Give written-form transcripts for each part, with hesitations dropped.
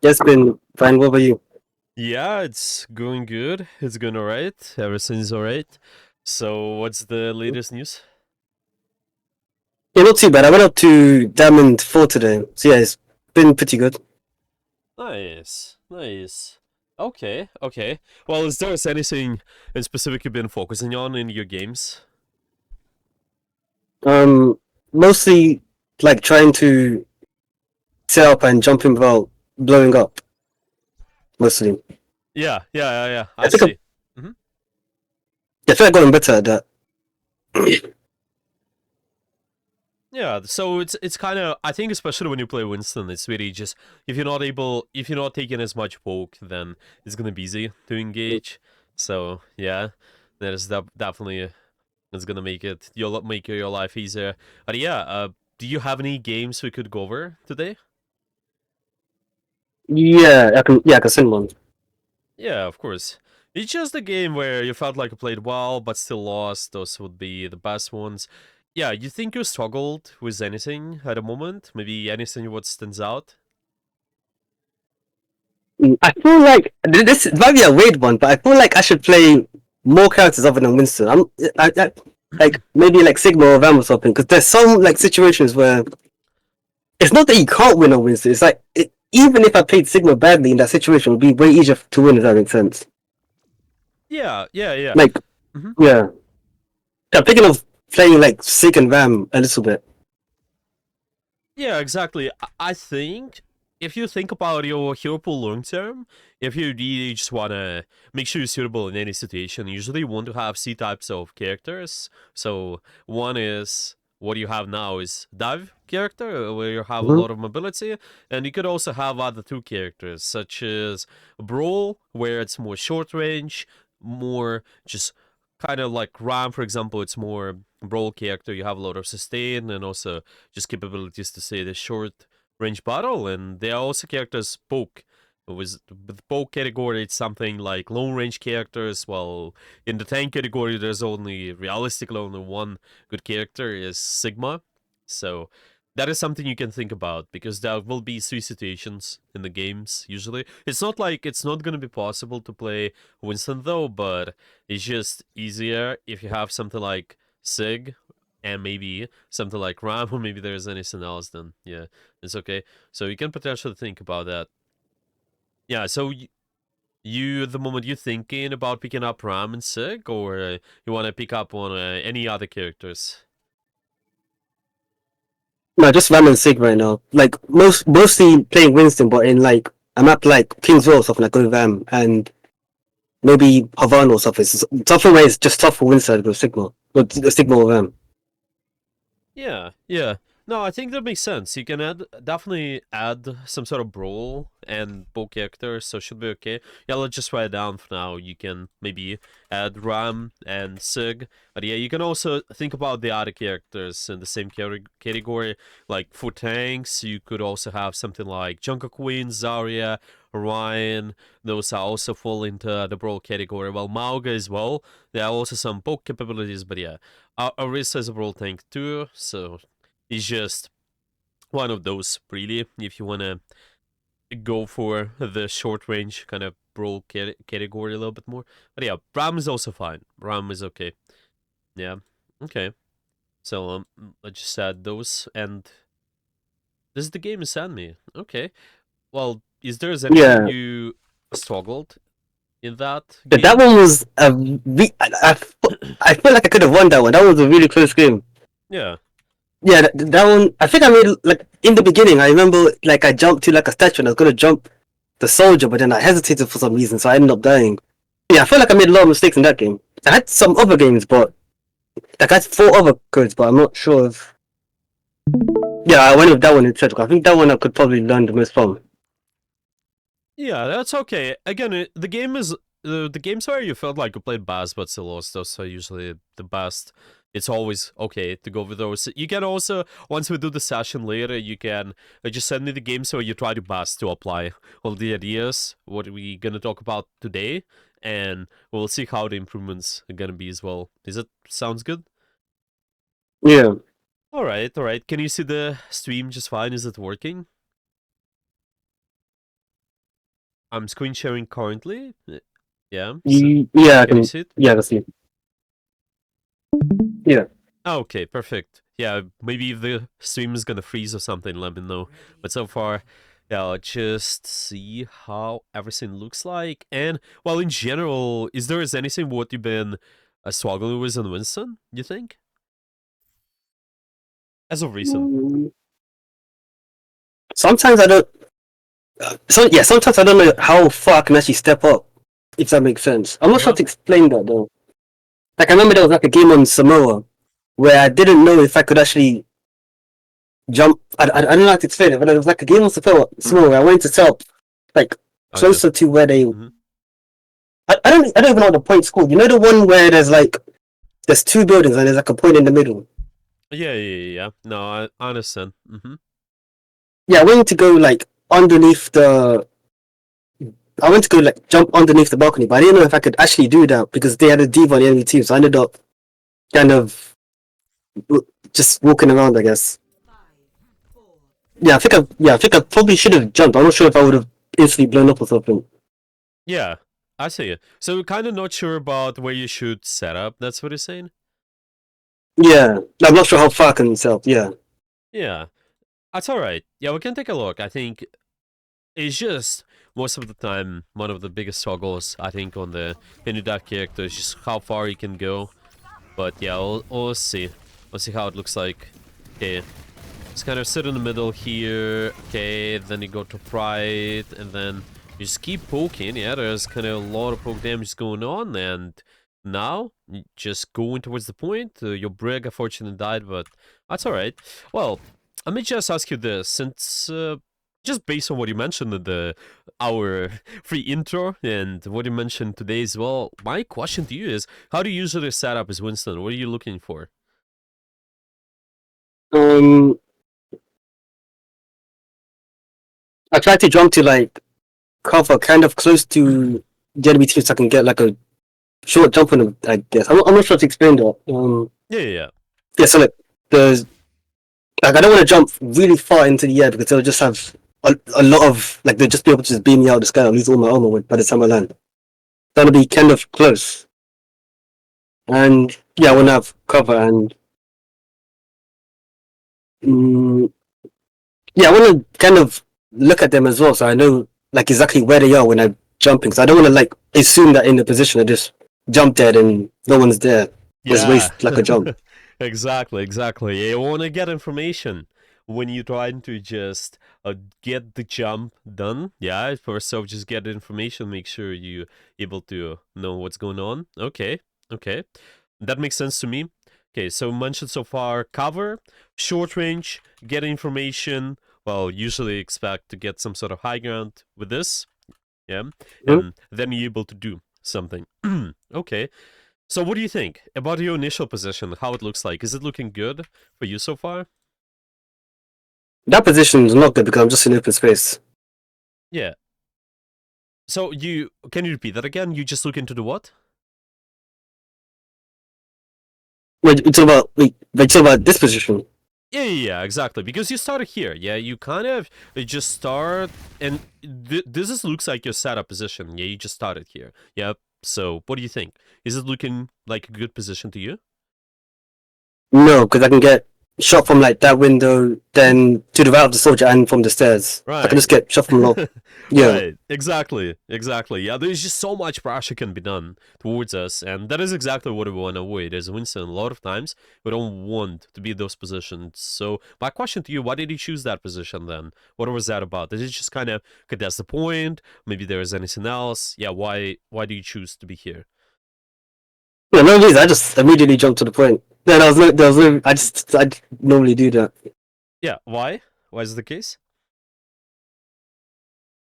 Yes, been fine. What about you? Yeah, it's going good. It's going alright. Everything's alright. So, what's the latest news? Yeah, not too bad. I went up to Diamond 4 today. So yeah, it's been pretty good. Nice, nice. Okay, okay. Well, is there anything in specific you've been focusing on in your games? Um, Mostly like trying to set up and jump in without blowing up. Mostly. Yeah. I I think see. hmm I feel like I've gotten better at that. Yeah, so it's kind of I think especially when you play Winston, it's really just if you're not taking as much poke, then it's gonna be easy to engage. So yeah, that is definitely it's gonna make your life easier. But yeah, do you have any games we could go over today? Yeah, I can send one. Yeah, of course. It's just a game where you felt like you played well but still lost. Those would be the best ones. Yeah, you think you struggled with anything at the moment? Maybe anything what stands out? I feel like this might be a weird one, but I feel like I should play more characters other than Winston. I like maybe like Sigma or Ram or something, because there's some like situations where it's not that you can't win on Winston. It's like even if I played Sigma badly in that situation, it would be way easier to win. If that makes sense. Yeah. Like, hmm yeah, I'm thinking of playing like Sig and Ram a little bit. Yeah, exactly. I think if you think about your hero pool long term, if you really just wanna make sure you're suitable in any situation, usually you want to have C types of characters. So one is what you have now is dive character where you have a Mm-hmm. lot of mobility, and you could also have other two characters such as brawl where it's more short range, more just kind of like Ram, for example. It's more brawl character. You have a lot of sustain and also just capabilities to say the short range battle, and there are also characters poke. With poke category, it's something like long range characters. While in the tank category, there's only realistically only one good character is Sigma. So that is something you can think about because there will be three situations in the games usually. It's not like it's not gonna be possible to play Winston though, but it's just easier if you have something like Sig and maybe something like RAM, or maybe there's anything else, then yeah, it's okay. So you can potentially think about that. Yeah, so you at the moment you thinking about picking up RAM and Sig, or you want to pick up on any other characters? No, just Ram and Sig right now. Like mostly playing Winston, but in like a map like King's Row or something like go Ram and maybe Havana or something. Something where it's just tough for Winston to go Sigma, but Sigma or Ram. Yeah. No, I think that makes sense. You can definitely add some sort of brawl and bow character, so should be okay. Yeah, let's just write it down for now. You can maybe add Ram and Sig, but yeah, you can also think about the other characters in the same category. Like for tanks, you could also have something like Junker Queen, Zarya, Orion. Those are also fall into the brawl category. Well, Mauga as well. There are also some poke capabilities, but yeah. Arisa is a brawl tank too, so it's just one of those, really, if you want to go for the short range kind of brawl category a little bit more. But yeah, Ram is also fine. Ram is okay. Yeah, okay. So let's just add those, and this is the game you sent me. Okay. Well, is there anything Yeah, you struggled in that that game? one was I feel like I could have won that one. That was a really close game. Yeah. Yeah, that one. I think I made like in the beginning. I remember like I jumped to like a statue and I was gonna jump the soldier, but then I hesitated for some reason, so I ended up dying. Yeah, I feel like I made a lot of mistakes in that game. I had some other games, but like I had four other codes, but I'm not sure if. Yeah, I went with that one instead. I think that one I could probably learn the most from. Yeah, that's okay. Again, the game is the games where you felt like you played best but still lost. Those are usually the best. It's always okay to go with those. You can also once we do the session later, you can just send me the games where you try your best to apply all the ideas what we gonna talk about today, and we'll see how the improvements are gonna be as well. Is it sounds good? Yeah. All right. Can you see the stream just fine? Is it working? I'm screen sharing currently. Yeah. Yeah, I Can you can. see it? Yeah, I can see. Yeah. Okay, perfect. Yeah, maybe if the stream is gonna freeze or something, let me know. But so far, yeah, I'll just see how everything looks like. And well, in general, is there anything what you've been struggling with in Winston? You think, as of recent? Mm, Sometimes I don't. So yeah, sometimes I don't know how far I can actually step up. If that makes sense. I'm not sure Uh-huh. to explain that though. Like I remember there was like a game on Samoa where I didn't know if I could actually jump. I don't know how to explain it, but it was like a game on Samoa where I went to top like Oh yeah. closer to where they. Mm-hmm. I don't even know what the point's called. You know the one where there's two buildings and there's like a point in the middle. Yeah. No, I understand. Mm-hmm. Yeah, I went to go like underneath the. I went to go like jump underneath the balcony, but I didn't know if I could actually do that because they had a diva on the enemy team. So I ended up kind of just walking around, I guess. I think I probably should have jumped. I'm not sure if I would have instantly blown up or something. Yeah, I see it. So kind of not sure about where you should set up. That's what you're saying. Yeah, I'm not sure how far I can self. Yeah, Yeah, that's all right. Yeah, we can take a look. I think it's just most of the time one of the biggest struggles I think on the that character is just how far he can go. But yeah, we'll see. We'll see how it looks like. Okay, just kind of sit in the middle here. Okay, then you go to right, and then you just keep poking. Yeah, there's kind of a lot of poke damage going on, and now just going towards the point. Your brig unfortunately died, but that's all right. Well, let me just ask you this, since just based on what you mentioned in our free intro and what you mentioned today as well, my question to you is: how do you usually set up as Winston? What are you looking for? um, I tried to jump to like cover kind of close to the enemy team so I can get like a short jump on them. I guess I'm not sure to explain that. Yeah. Yeah, so like the like I don't want to jump really far into the air because they'll just have a lot of like they'll just be able to just beam me out of the sky. I'll lose all my armor by the time I land. That'll be kind of close. And yeah, I want to have cover and mm, yeah, I want to kind of look at them as well, so I know like exactly where they are when I'm jumping. So I don't want to like assume that in the position I just jump dead and no one's there. Just Yeah, waste like a jump. exactly. You want to get information when you're trying to just get the jump done. Yeah, first off, just get information. Make sure you're able to know what's going on. Okay, that makes sense to me. Okay, so mentioned so far: cover, short range, get information. Well, usually expect to get some sort of high ground with this. Yeah, Mhm. and then you're able to do something. Okay. So what do you think about your initial position, how it looks like? Is it looking good for you so far? That position is not good because I'm just in open space. Yeah. So can you repeat that again? You just look into the what? Wait, you talk about this position. Yeah, exactly. Because you started here. Yeah, you kind of just start, and looks like your setup position. Yeah, you just started here. Yeah. So what do you think? Is it looking like a good position to you? No, because I can get shot from like that window, then to the right of the soldier, and from the stairs. I can Right. just get shot from low. Yeah. Right. Exactly. Yeah, there's just so much pressure can be done towards us, and that is exactly what we want to avoid. As Winston, a lot of times we don't want to be in those positions. So my question to you: why did you choose that position then? What was that about? Did it just kind of contest the point? Maybe there was anything else? Yeah. Why do you choose to be here? Yeah, no reason. I just immediately jumped to the point. Yeah, there was no. I normally do that. Yeah. Why? Why is it the case?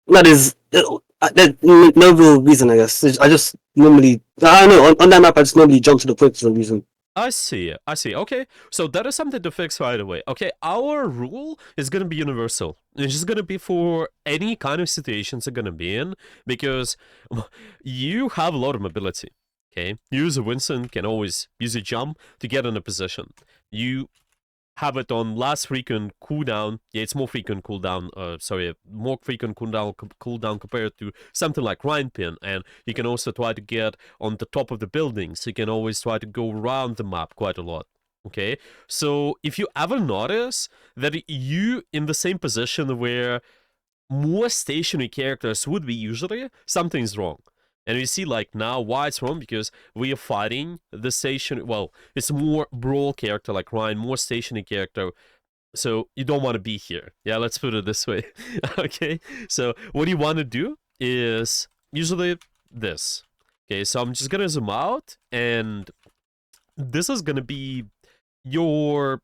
That is, there's no real reason, I guess. I just normally, I don't know, on that map, I just normally jump to the point for some reason. I see. Okay, so that is something to fix right away. Okay, our rule is gonna be universal. It's just gonna be for any kind of situations you're gonna be in, because you have a lot of mobility. Okay, you as a Winston can always use a jump to get in a position. You have it on less frequent cooldown. Yeah, it's more frequent cooldown. More frequent cooldown compared to something like Pin. And you can also try to get on the top of the buildings. You can always try to go around the map quite a lot. Okay, so if you ever notice that you in the same position where more stationary characters would be usually, something's wrong. And you see, like, now why it's wrong, because we are fighting the station. Well, it's more brawl character like Ryan, more stationary character. So you don't want to be here. Yeah, let's put it this way. Okay, so what you want to do is usually this. Okay, so I'm just gonna zoom out, and this is gonna be your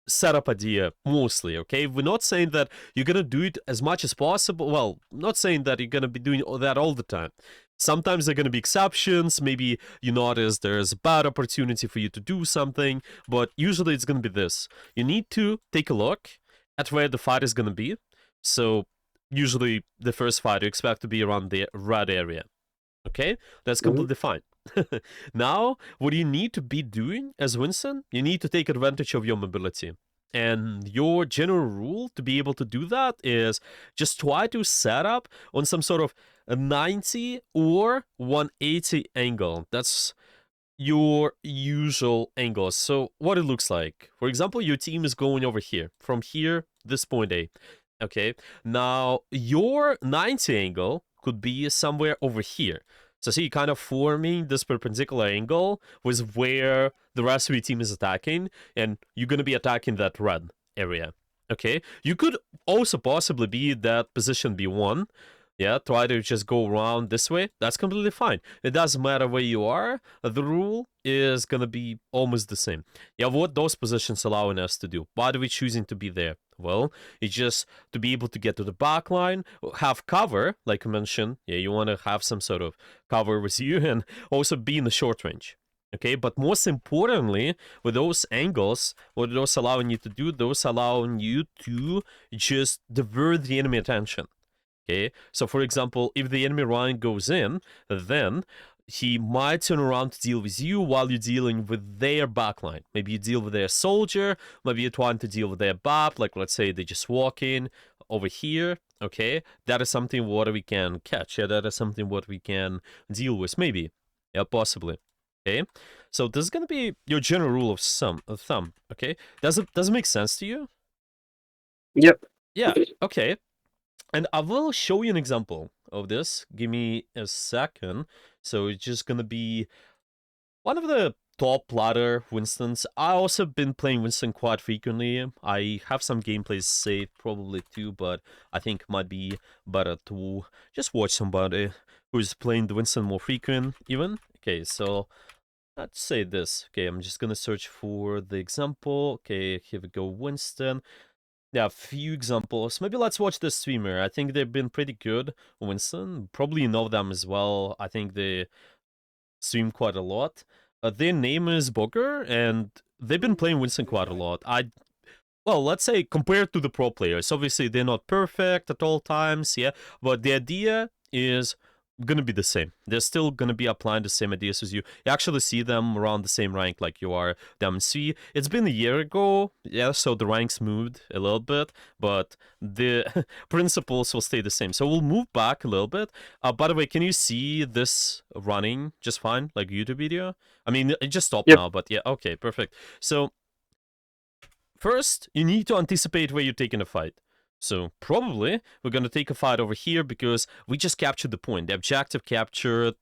setup idea mostly. Okay, we're not saying that you're gonna do it as much as possible. Well, not saying that you're gonna be doing that all the time. Sometimes there are gonna be exceptions. Maybe you notice there's a bad opportunity for you to do something, but usually it's gonna be this. You need to take a look at where the fight is gonna be. So usually the first fight you expect to be around the red area. Okay, that's completely fine. Now, what you need to be doing as Winston, you need to take advantage of your mobility. And your general rule to be able to do that is just try to set up on some sort of a 90 or 180 angle. That's your usual angles. So what it looks like, for example, your team is going over here, from here, this point A. Okay, now your 90 angle could be somewhere over here. So see, kind of forming this perpendicular angle with where the rest of your team is attacking, and you're going to be attacking that red area. Okay, you could also possibly be that position B1. Yeah, try to just go around this way. That's completely fine. It doesn't matter where you are. The rule is going to be almost the same. Yeah, what those positions allowing us to do? Why are we choosing to be there? Well, it's just to be able to get to the back line, have cover, like I mentioned. Yeah, you want to have some sort of cover with you, and also be in the short range. Okay, but most importantly, with those angles, what those allowing you to do, those allowing you to just divert the enemy attention. Okay, so for example, if the enemy line goes in, then he might turn around to deal with you while you're dealing with their backline. Maybe you deal with their soldier, maybe you're trying to deal with their BAP, like let's say they just walk in over here. Okay, that is something what we can catch. Yeah, that is something what we can deal with, maybe. Yeah, possibly. Okay, so this is gonna be your general rule of thumb. Okay, does it make sense to you? Yep. Yeah. Okay. And I will show you an example of this. Give me a second. So it's just gonna be one of the top ladder Winstons. I also been playing Winston quite frequently. I have some gameplays saved probably too, but I think it might be better to just watch somebody who's playing the Winston more frequent even. Okay, so let's say this. Okay, I'm just gonna search for the example. Okay, here we go, Winston. Yeah, a few examples. Maybe let's watch the streamer. I think they've been pretty good. Winston, probably you know them as well. I think they stream quite a lot. Their name is Booker, and they've been playing Winston quite a lot. Well, let's say compared to the pro players. Obviously, they're not perfect at all times, yeah. But the idea is gonna be the same. They're still gonna be applying the same ideas as you. You actually see them around the same rank like you are them. See, it's been a year ago, yeah, so the ranks moved a little bit, but the principles will stay the same. So we'll move back a little bit. By the way, can you see this running just fine, like YouTube video? I mean, it just stopped now, but yeah, okay, perfect. So first, you need to anticipate where you're taking a fight. So probably we're going to take a fight over here because we just captured the point. The objective captured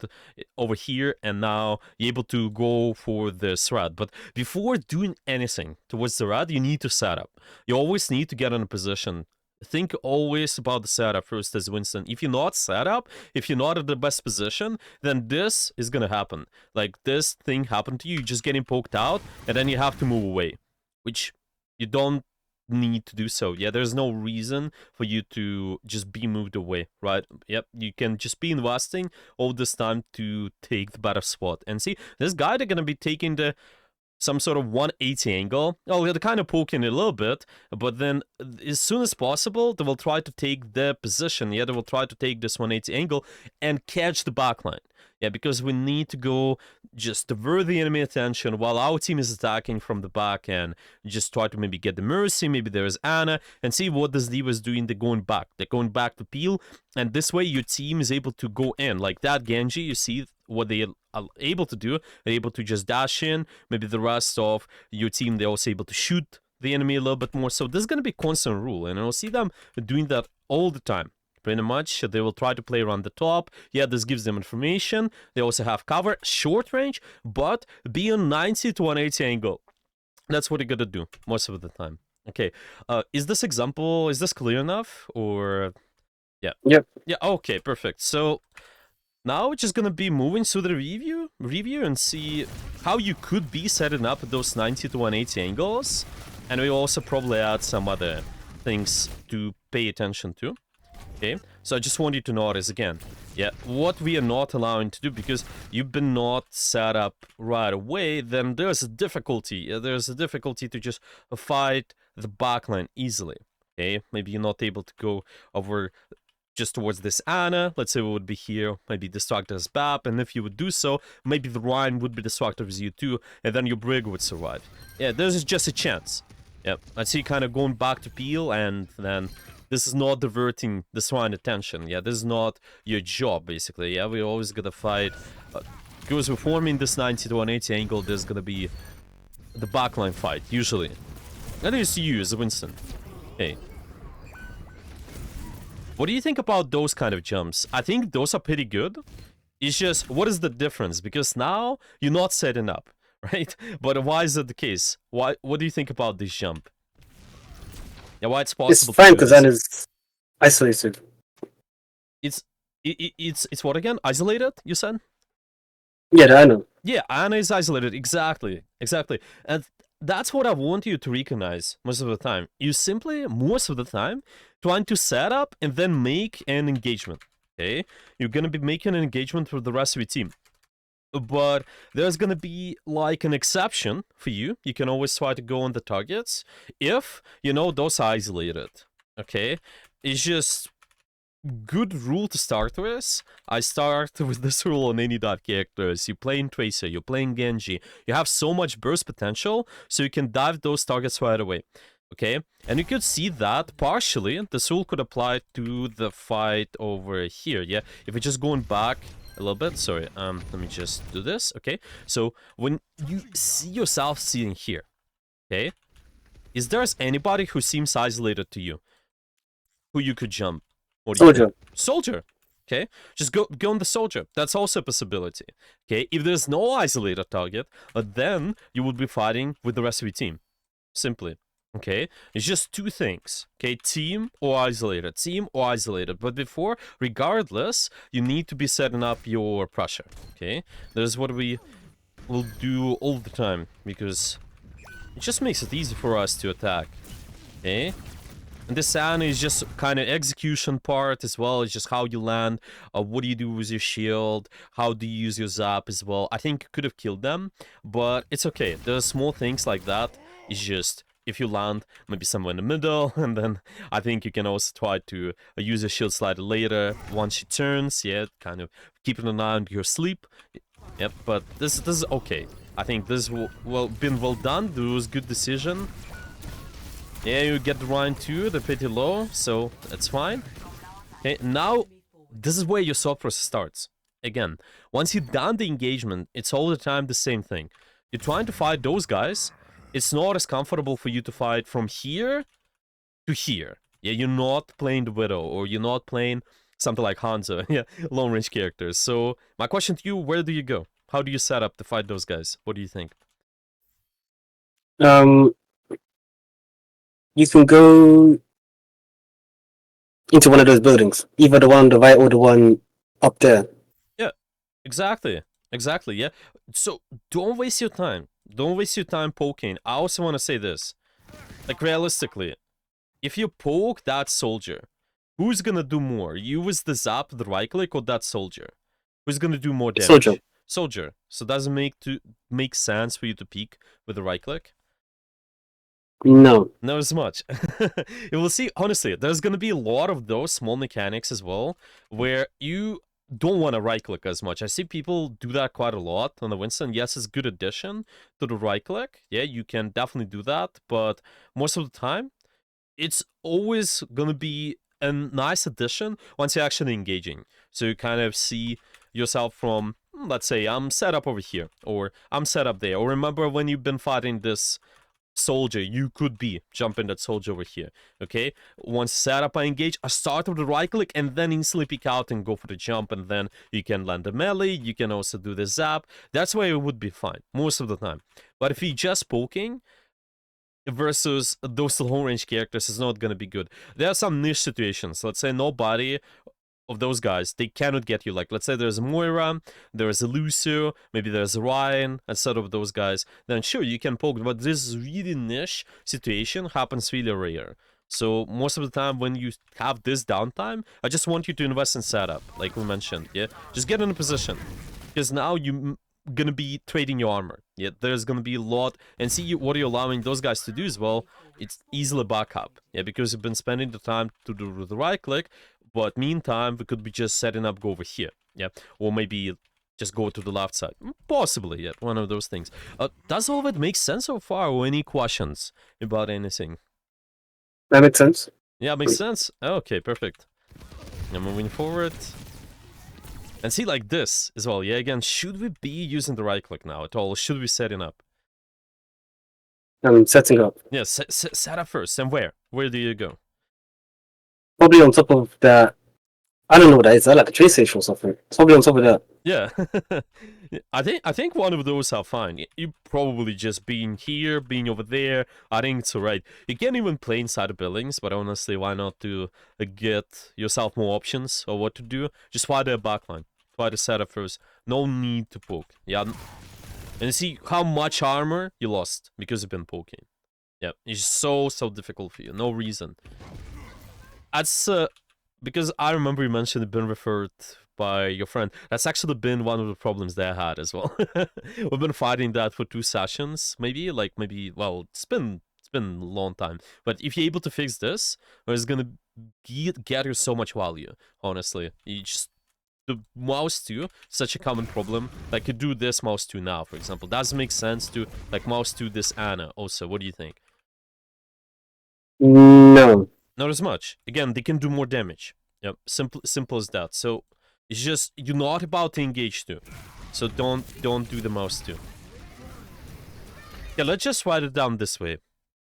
over here, and now you're able to go for the thread. But before doing anything towards the red, you need to set up. You always need to get in a position. Think always about the setup first as Winston. If you're not set up, if you're not at the best position, then this is going to happen. Like this thing happened to you, you're just getting poked out, and then you have to move away, which you don't need to do so. Yeah, there's no reason for you to just be moved away, right? Yep, you can just be investing all this time to take the better spot. And see, this guy, they're gonna be taking the some sort of 180 angle. Oh, they're kind of poking a little bit, but then as soon as possible, they will try to take their position. Yeah, they will try to take this 180 angle and catch the backline. Yeah, because we need to go just divert the enemy attention while our team is attacking from the back and just try to maybe get the Mercy, maybe there's Anna, and see what this Diva is doing. They're going back. They're going back to peel, and this way your team is able to go in. Like that Genji, you see what they are able to do. They're able to just dash in. Maybe the rest of your team, they're also able to shoot the enemy a little bit more. So this is going to be a constant rule, and I'll see them doing that all the time. Pretty much, they will try to play around the top. Yeah, this gives them information. They also have cover, short range, but be on 90 to 180 angle. That's what you're gonna do most of the time. Okay, is this example, is this clear enough? Or, yeah. Yep. Yeah, okay, perfect. So, now we're just gonna be moving through the review and see how you could be setting up those 90 to 180 angles. And we also probably add some other things to pay attention to. Okay, so I just want you to notice again, yeah, what we are not allowing to do, because you've been not set up right away, then there's a difficulty. There's a difficulty to just fight the backline easily. Okay, maybe you're not able to go over just towards this Anna. Let's say we would be here, maybe distract as BAP, and if you would do so, maybe the Ryan would be distracted with you too, and then your Brig would survive. Yeah, there's just a chance. Yeah, I see kind of going back to peel, and then this is not diverting the Ryan attention. Yeah, this is not your job, basically. Yeah, we always gotta fight. Because we're forming this 90 to 180 angle, there's gonna be the backline fight, usually. That is you as a Winston. Okay. What do you think about those kind of jumps? I think those are pretty good. It's just, what is the difference? Because now you're not setting up, right? But why is that the case? What do you think about this jump? Yeah, why it's possible? It's fine because Anna's isolated. It's what again? Isolated, you said? Yeah, I know. Yeah, Anna is isolated. Exactly. And that's what I want you to recognize most of the time. You simply, most of the time, trying to set up and then make an engagement. Okay? You're gonna be making an engagement with the rest of your team. But there's gonna be like an exception for you. You can always try to go on the targets if, you know, those are isolated. Okay? It's just good rule to start with. I start with this rule on any dot characters. You're playing Tracer, you're playing Genji. You have so much burst potential, so you can dive those targets right away. Okay? And you could see that partially, this rule could apply to the fight over here. Yeah? If we're just going back a little bit, sorry, let me just do this. Okay, so when you see yourself sitting here, okay, is there anybody who seems isolated to you, who you could jump? Soldier. Soldier. Okay, just go on the soldier. That's also a possibility. Okay, if there's no isolated target, then you would be fighting with the rest of your team. Simply. Okay, it's just two things. Okay, team or isolated. Team or isolated. But before, regardless, you need to be setting up your pressure. Okay, that is what we will do all the time, because it just makes it easy for us to attack. Okay, and this Anna is just kind of execution part as well. It's just how you land, what do you do with your shield, how do you use your zap as well. I think you could have killed them, but it's okay. There's small things like that. It's just, if you land maybe somewhere in the middle, and then I think you can also try to use a shield slider later once she turns. Yeah, kind of keeping an eye on your sleep. Yep, but this is okay. I think this been well done. This was good decision. Yeah, you get the Ryan too. They're pretty low, so that's fine. Okay, now this is where your thought process starts. Again, once you've done the engagement, it's all the time the same thing. You're trying to fight those guys. It's not as comfortable for you to fight from here to here. Yeah, you're not playing the Widow, or you're not playing something like Hanzo. Yeah, long-range characters. So, my question to you, where do you go? How do you set up to fight those guys? What do you think? You can go into one of those buildings. Either the one on the right or the one up there. Yeah, exactly. Exactly, yeah. So, don't waste your time. Don't waste your time poking. I also want to say this. Like, realistically, if you poke that soldier, who's gonna do more? You with the zap, the right click, or that soldier? Who's gonna do more damage? Soldier. soldier. So does it make sense for you to peek with the right click? No. Not as much. You will see, honestly, there's gonna be a lot of those small mechanics as well, where you don't want to right click as much. I see people do that quite a lot on the Winston. Yes, it's a good addition to the right click. Yeah, you can definitely do that, but most of the time, it's always gonna be a nice addition once you're actually engaging. So you kind of see yourself from, let's say, I'm set up over here, or I'm set up there, or remember when you've been fighting this soldier, you could be jumping that soldier over here. Okay, once set up, I engage, I start with the right click and then instantly peek out and go for the jump, and then you can land the melee, you can also do the zap. That's why it would be fine most of the time. But if you're just poking versus those long range characters, is not gonna be good. There are some niche situations. Let's say nobody of those guys, they cannot get you. Like, let's say there's a Moira, there's a Lucio, maybe there's a Ryan, instead of those guys, then sure, you can poke, but this really niche situation happens really rare. So most of the time when you have this downtime, I just want you to invest in setup, like we mentioned, yeah? Just get in a position, because now you gonna be trading your armor. Yeah, there's gonna be a lot, and see what you're allowing those guys to do as well. It's easily backup. Yeah, because you've been spending the time to do the right click, but meantime we could be just setting up, go over here. Yeah, or maybe just go to the left side. Possibly, yeah, one of those things. Does all of it make sense so far, or any questions about anything? That makes sense. Yeah, makes sense. Okay, perfect. Now moving forward. And see, like this as well. Yeah, again, should we be using the right click now at all? Or should we be setting up? I'm setting up. Yeah, set up first. And where? Where do you go? Probably on top of that. I don't know what that is. Is that like a train station or something? It's probably on top of that. Yeah. I think one of those are fine. You probably just being here, being over there. I think it's alright. You can't even play inside the buildings, but honestly, why not to get yourself more options of what to do? Just try the backline. Try to set up first. No need to poke. Yeah. And you see how much armor you lost because you've been poking. Yeah, it's so difficult for you. No reason. That's because I remember you mentioned it been referred by your friend. That's actually been one of the problems they had as well. We've been fighting that for 2 sessions, maybe. Well, it's been a long time. But if you're able to fix this, it's gonna get you so much value. Honestly, you just the mouse 2, such a common problem. Like, you do this mouse 2 now, for example. Does it make sense to like mouse 2 this Ana also? What do you think? No. Not as much. Again, they can do more damage. Yep, simple as that. So it's just you're not about to engage 2. So don't do the mouse 2. Yeah, let's just write it down this way.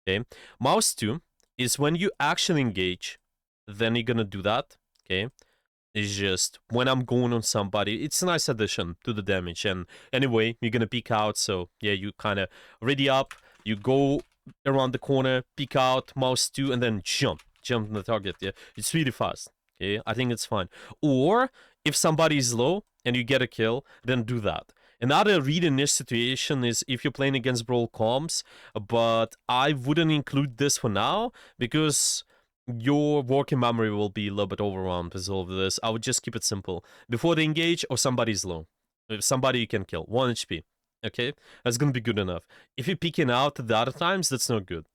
Okay, mouse 2 is when you actually engage, then you're gonna do that. Okay. It's just when I'm going on somebody, it's a nice addition to the damage. And anyway, you're gonna peek out, so yeah, you kind of ready up, you go around the corner, peek out, mouse 2, and then jump on the target. Yeah, it's really fast. Okay, I think it's fine. Or if somebody is low and you get a kill, then do that. Another really niche situation is if you're playing against Brawl comps, but I wouldn't include this for now because your working memory will be a little bit overwhelmed with all of this. I would just keep it simple. Before they engage or somebody's low. If somebody you can kill. 1 HP. Okay? That's gonna be good enough. If you're peeking out the other times, that's not good.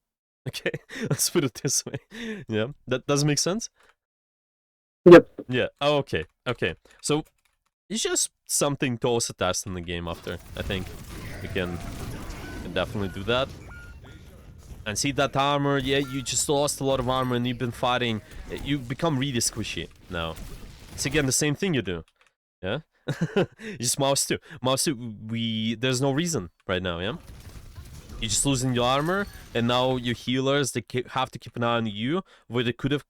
Okay? Let's put it this way. Yeah? That doesn't make sense? Yep. Yeah. Oh, okay. Okay. So, it's just something to also test in the game after. I think we can definitely do that. And see that armor, yeah, you just lost a lot of armor and you've been fighting. You become really squishy now. It's again the same thing you do. Yeah? You just mouse 2. Mouse 2, there's no reason right now, yeah? You're just losing your armor, and now your healers, they have to keep an eye on you, where they could have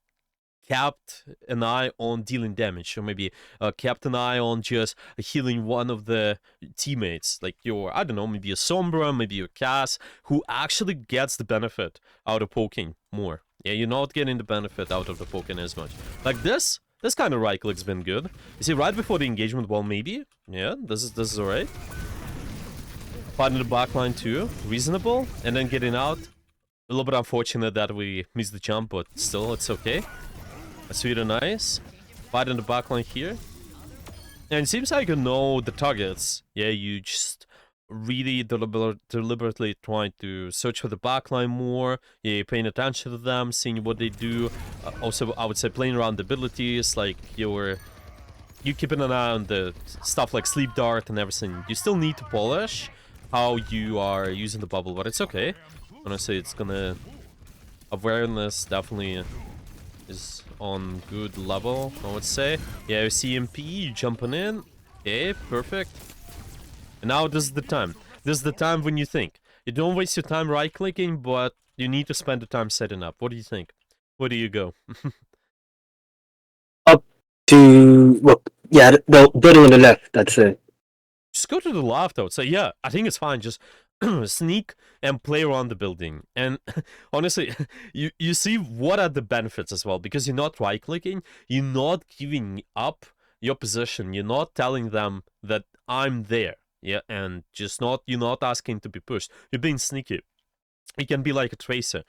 kept an eye on dealing damage, or maybe kept an eye on just healing one of the teammates, like your, I don't know, maybe a Sombra, maybe your Cass, who actually gets the benefit out of poking more. Yeah, you're not getting the benefit out of the poking as much. Like this kind of right click's been good. You see, right before the engagement, well, maybe, yeah, this is alright. Fighting the backline too, reasonable, and then getting out. A little bit unfortunate that we missed the jump, but still, it's okay. That's really nice. Fight in the backline here. And it seems like you know the targets. Yeah, you just really deliberately trying to search for the backline more. Yeah, you're paying attention to them, seeing what they do. Also, I would say playing around the abilities, like you keeping an eye on the stuff like sleep dart and everything. You still need to polish how you are using the bubble, but it's okay. Honestly, it's gonna awareness definitely is on good level, I would say. Yeah, CMP jumping in. Okay, perfect. And now this is the time. This is the time when you think. You don't waste your time right-clicking, but you need to spend the time setting up. What do you think? Where do you go? Up to well, yeah, the building on the left. That's it. Just go to the left, I would say. Yeah, I think it's fine. Just sneak and play around the building. And honestly, you see what are the benefits as well. Because you're not right-clicking, you're not giving up your position. You're not telling them that I'm there. Yeah, and you're not asking to be pushed. You're being sneaky. You can be like a tracer.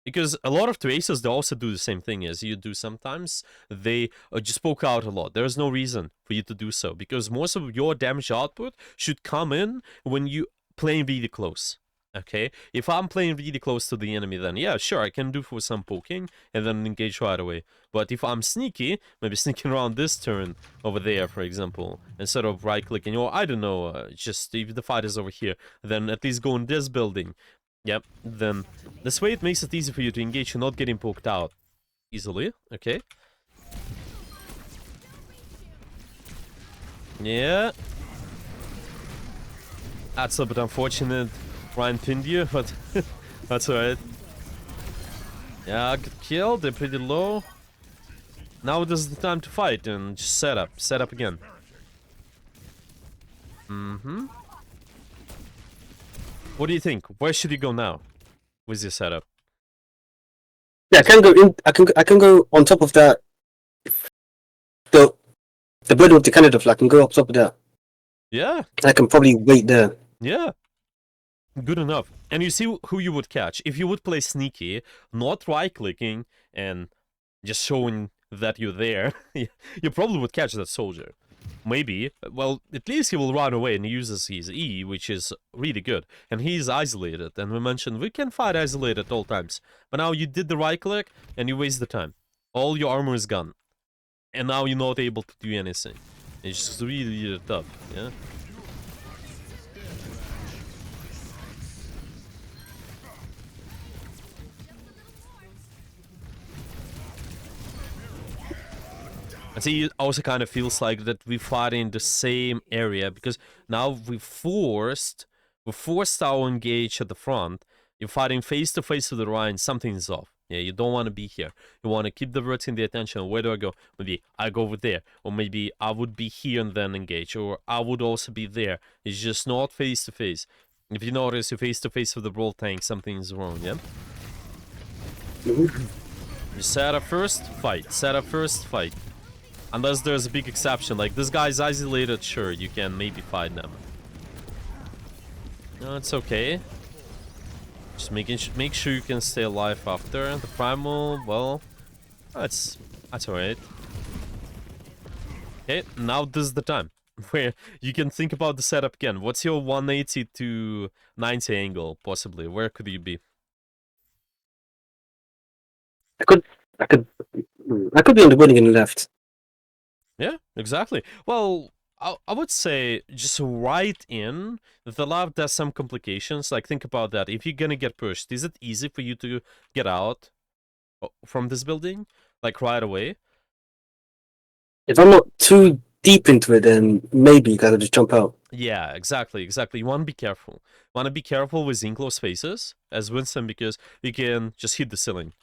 Because a lot of tracers, they also do the same thing as you do sometimes. They just poke out a lot. There's no reason for you to do so. Because most of your damage output should come in when you playing really close. Okay? If I'm playing really close to the enemy, then yeah, sure, I can do for some poking and then engage right away. But if I'm sneaky, maybe sneaking around this turn over there, for example, instead of right-clicking, or I don't know, just if the fight is over here, then at least go in this building. Yep, then this way it makes it easy for you to engage. You're not getting poked out easily, okay? Yeah. That's a bit unfortunate. Ryan pinned you, but that's alright. Yeah, I got killed. They're pretty low. Now this is the time to fight and just set up. Set up again. What do you think? Where should you go now with your setup? Yeah, I can go in. I can go on top of that. The building with the Canada flag. I can go up top of that. Yeah. I can probably wait there. Yeah. Good enough. And you see who you would catch. If you would play sneaky, not right-clicking, and just showing that you're there, you probably would catch that soldier. Maybe. Well, at least he will run away and uses his E, which is really good. And he's isolated. And we mentioned we can fight isolated at all times. But now you did the right-click, and you waste the time. All your armor is gone. And now you're not able to do anything. It's just really, really tough, yeah? I see it also kind of feels like that we fight in the same area because now we forced our engage at the front. You're fighting face to face with the Rhine, something's off. Yeah, you don't want to be here. You want to keep the routine, the attention. Where do I go? Maybe I go over there. Or maybe I would be here and then engage. Or I would also be there. It's just not face to face. If you notice you're face to face with the brawl tank, something's wrong, yeah? You set up first, fight. Set up first, fight. Unless there's a big exception, like this guy's isolated, sure, you can maybe fight them. No, it's okay. Just make sure you can stay alive after. The primal, well, that's alright. Okay, now this is the time where you can think about the setup again. What's your 180 to 90 angle, possibly? Where could you be? I could be on the building in the left. Yeah, exactly. Well, I would say just right in. The left does some complications. Like, think about that. If you're gonna get pushed, is it easy for you to get out from this building? Like, right away? If I'm not too deep into it, then maybe you gotta just jump out. Yeah, exactly. You want to be careful. Want to be careful with enclosed spaces as Winston because you can just hit the ceiling.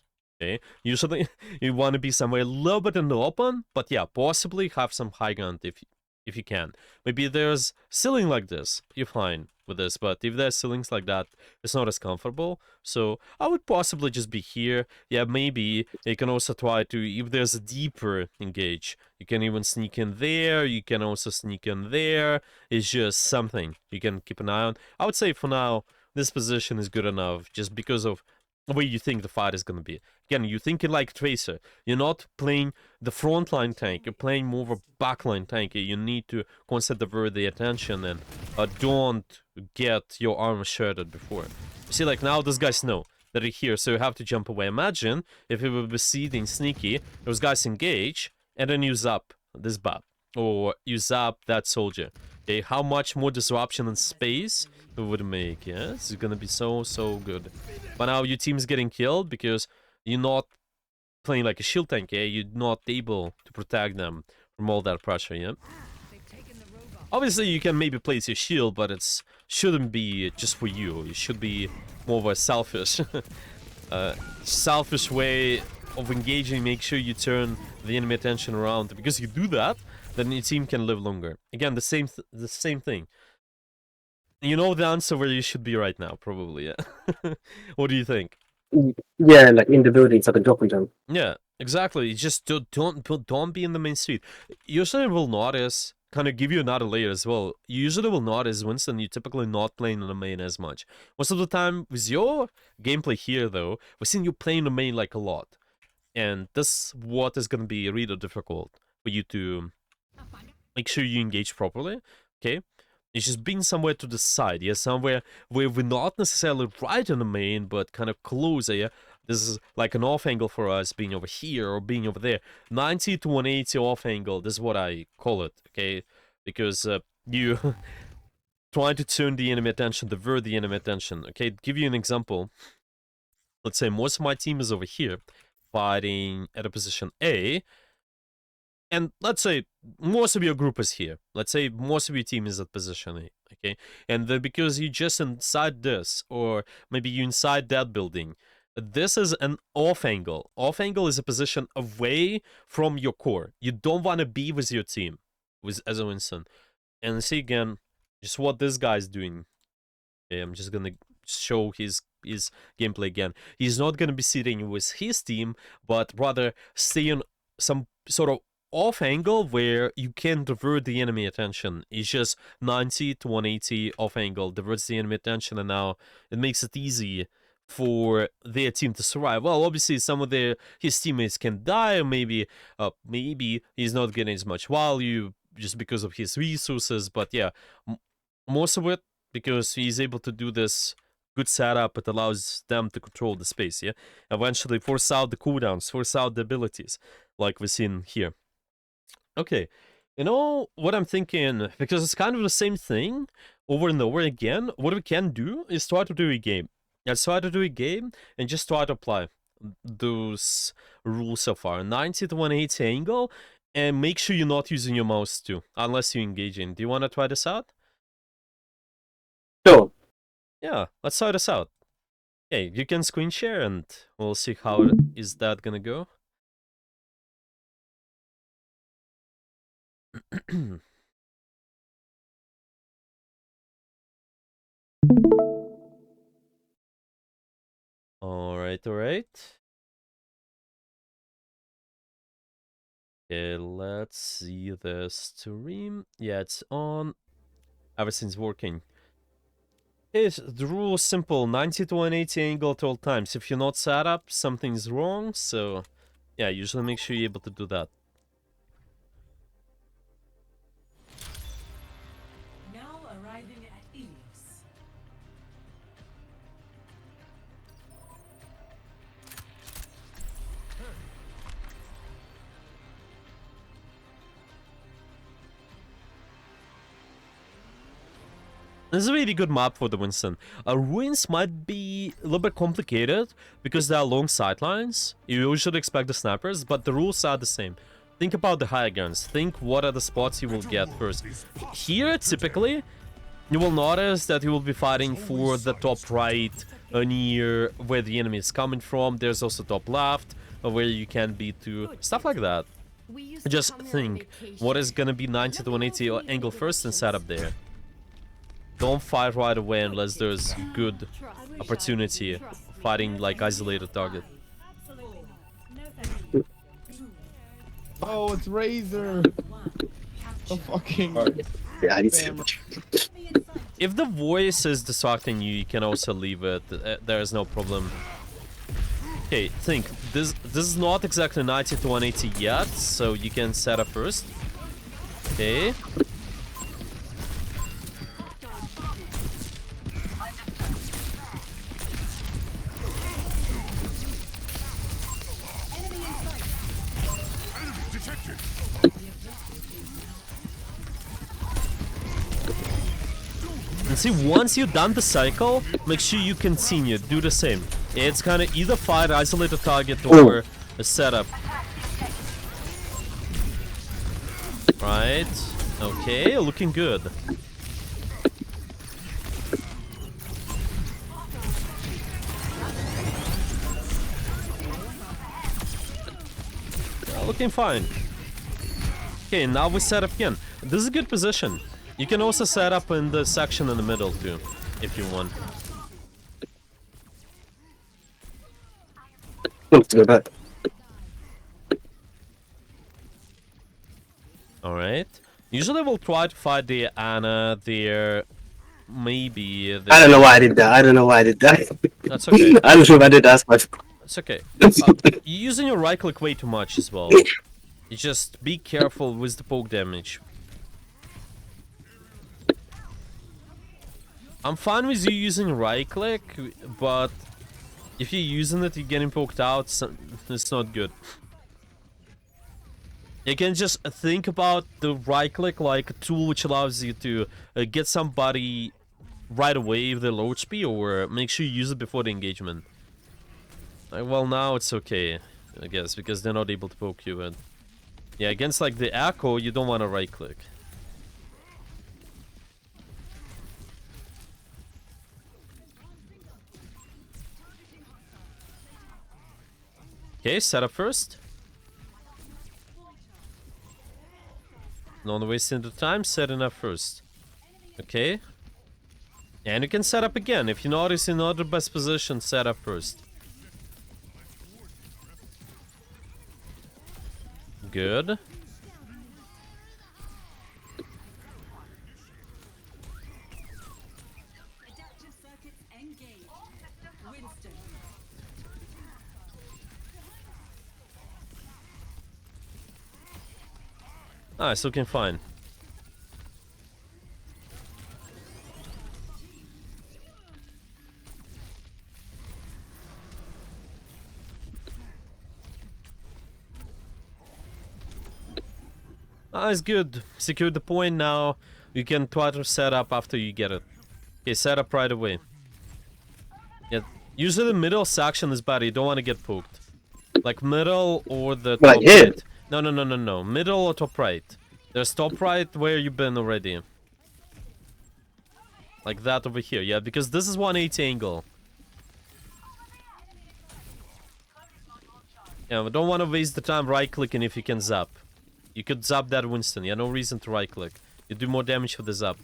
Okay, usually you want to be somewhere a little bit in the open, but yeah, possibly have some high ground if you can. Maybe there's ceiling like this, you're fine with this, but if there's ceilings like that, it's not as comfortable. So I would possibly just be here. Yeah, maybe you can also try to, if there's a deeper engage, you can even sneak in there, you can also sneak in there. It's just something you can keep an eye on. I would say for now, this position is good enough just because of way you think the fight is gonna be. Again, you're thinking like Tracer. You're not playing the frontline tank. You're playing more of a backline tank. You need to constantly divert the attention and don't get your armor shredded before. You see, like now those guys know that you're here, so you have to jump away. Imagine if it would be seeding sneaky, those guys engage, and then use up this buff. Or use up that soldier. Okay, how much more disruption and space it would make, yeah? This is gonna be so good. But now your team's getting killed because you're not playing like a shield tank, yeah? You're not able to protect them from all that pressure, yeah? Obviously, you can maybe place your shield, but it shouldn't be just for you. It should be more of a selfish, selfish way of engaging. Make sure you turn the enemy attention around, because you do that, then your team can live longer. Again, the same thing. You know the answer where you should be right now, probably. Yeah. What do you think? Yeah, like in the building, it's like a drop and jump. Yeah, exactly. Just don't be in the main street. Usually will notice, kind of give you another layer as well. You usually will notice, Winston, you're typically not playing in the main as much. Most of the time, with your gameplay here, though, we're seeing you playing the main like a lot. And this what is going to be really difficult for you to make sure you engage properly, okay? It's just being somewhere to the side, yeah? Somewhere where we're not necessarily right in the main, but kind of closer, yeah? This is like an off angle for us, being over here or being over there. 90 to 180 off angle, this is what I call it, okay? Because you try to turn the enemy attention, divert the enemy attention, okay? To give you an example, let's say most of my team is over here, fighting at a position A, and let's say most of your group is here. Let's say most of your team is at position A, okay? And then because you're just inside this, or maybe you're inside that building, this is an off angle. Off angle is a position away from your core. You don't want to be with your team, as a Winston. And see again, just what this guy's doing. Okay, I'm just gonna show his gameplay again. He's not gonna be sitting with his team, but rather stay on some sort of off angle where you can divert the enemy attention. It's just 90 to 180 off angle, diverts the enemy attention, and now it makes it easy for their team to survive. Well, obviously some of his teammates can die, or maybe he's not getting as much value just because of his resources, but yeah, most of it because he's able to do this good setup. It allows them to control the space, yeah? Eventually force out the cooldowns, force out the abilities, like we've seen here. Okay, you know what I'm thinking, because it's kind of the same thing over and over again. What we can do is try to do a game. Let's try to do a game and just try to apply those rules so far. 90 to 180 angle, and make sure you're not using your mouse too, unless you're engaging. Do you want to try this out? Sure. Yeah, let's try this out. Okay, you can screen share and we'll see how is that gonna go. Alright. Okay, let's see the stream. Yeah, it's on. Everything's working. Okay, the rule is simple. 90 to 180 angle at all times. If you're not set up, something's wrong. So, yeah, usually make sure you're able to do that. Now arriving at Eos. This is a really good map for the Winston. Ruins might be a little bit complicated because there are long sightlines. You usually expect the snipers, but the rules are the same. Think about the high guns. Think what are the spots you will get first. Here, typically, you will notice that you will be fighting for the top right, near where the enemy is coming from. There's also top left, where you can be to stuff like that. Just think what is gonna be 90 to 180 angle first and set up there. Don't fight right away unless there's good opportunity fighting like isolated target. Oh, it's Razor. The fucking. Yeah, I need to. If the voice is distracting you, you can also leave it. There is no problem. Okay, think. This is not exactly 90 to 180 yet, so you can set up first. Okay. And see, once you've done the cycle, make sure you continue. Do the same. It's kind of either fight, isolate a target, or a setup. Right. Okay, looking good. Looking fine. Okay, now we set up again. This is a good position. You can also set up in the section in the middle too, if you want. Let's go back. Alright. Usually we'll try to fight the Ana there. Maybe. I don't know why I did that. I don't know why I did that. That's okay. I don't know if I did that much. It's okay. You're using your right click way too much as well. You just be careful with the poke damage. I'm fine with you using right click, but if you're using it, you're getting poked out, it's not good. You can just think about the right click like a tool which allows you to get somebody right away with the low HP, or make sure you use it before the engagement. Well, now it's okay, I guess, because they're not able to poke you. And yeah, against like the Echo, you don't want to right click. Okay, set up first. Not wasting the time, setting up first. Okay. And you can set up again. If you notice in not the best position, set up first. Good. Adaptive circuits engaged. Winston. Ah, it's looking fine. Ah, it's good. Secure the point now. You can try to set up after you get it. Okay, set up right away. Yeah, usually the middle section is bad. You don't want to get poked. Like middle or the top right. No. Middle or top right. There's top right where you've been already. Like that over here. Yeah, because this is 180 angle. Yeah, we don't want to waste the time right-clicking if you can zap. You could zap that Winston. Yeah, no reason to right-click. You do more damage with the zap.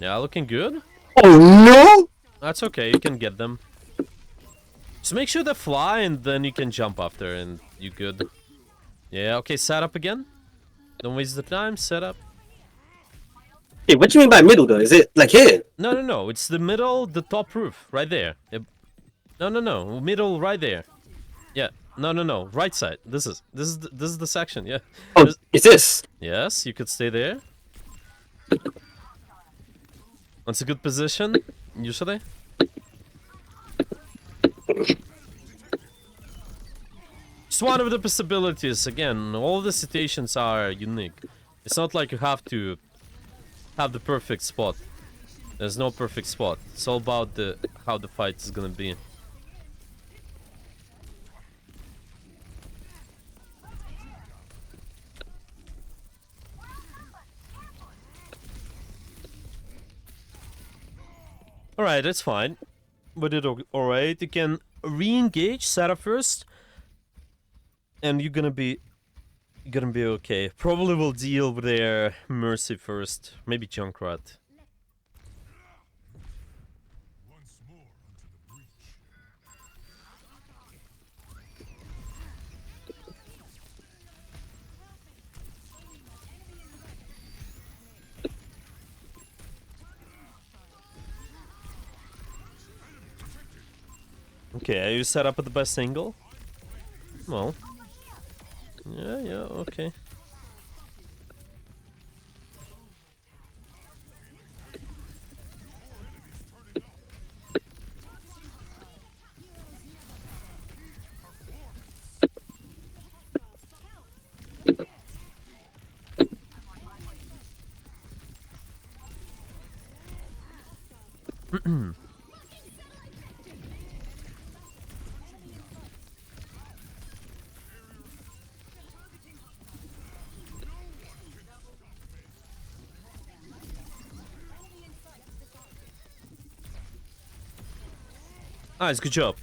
Yeah, looking good. Oh no! That's okay, you can get them. Just make sure they fly and then you can jump after and you good. Yeah, okay, set up again. Don't waste the time, set up. Hey, what do you mean by middle though? Is it like here? No. It's the middle, the top roof, right there. Yep. No. Middle, right there. Yeah. No. Right side. This is the section. Yeah. Oh, it's this. Yes, you could stay there. That's a good position, usually. It's one of the possibilities. Again, all the situations are unique. It's not like you have to have the perfect spot. There's no perfect spot. It's all about how the fight is gonna be. Alright, that's fine. We did alright. You can re-engage, set up first. And you're gonna be okay. Probably will deal with their Mercy first. Maybe Junkrat. Okay, are you set up at the best angle? Well. Yeah, okay. Nice, good job.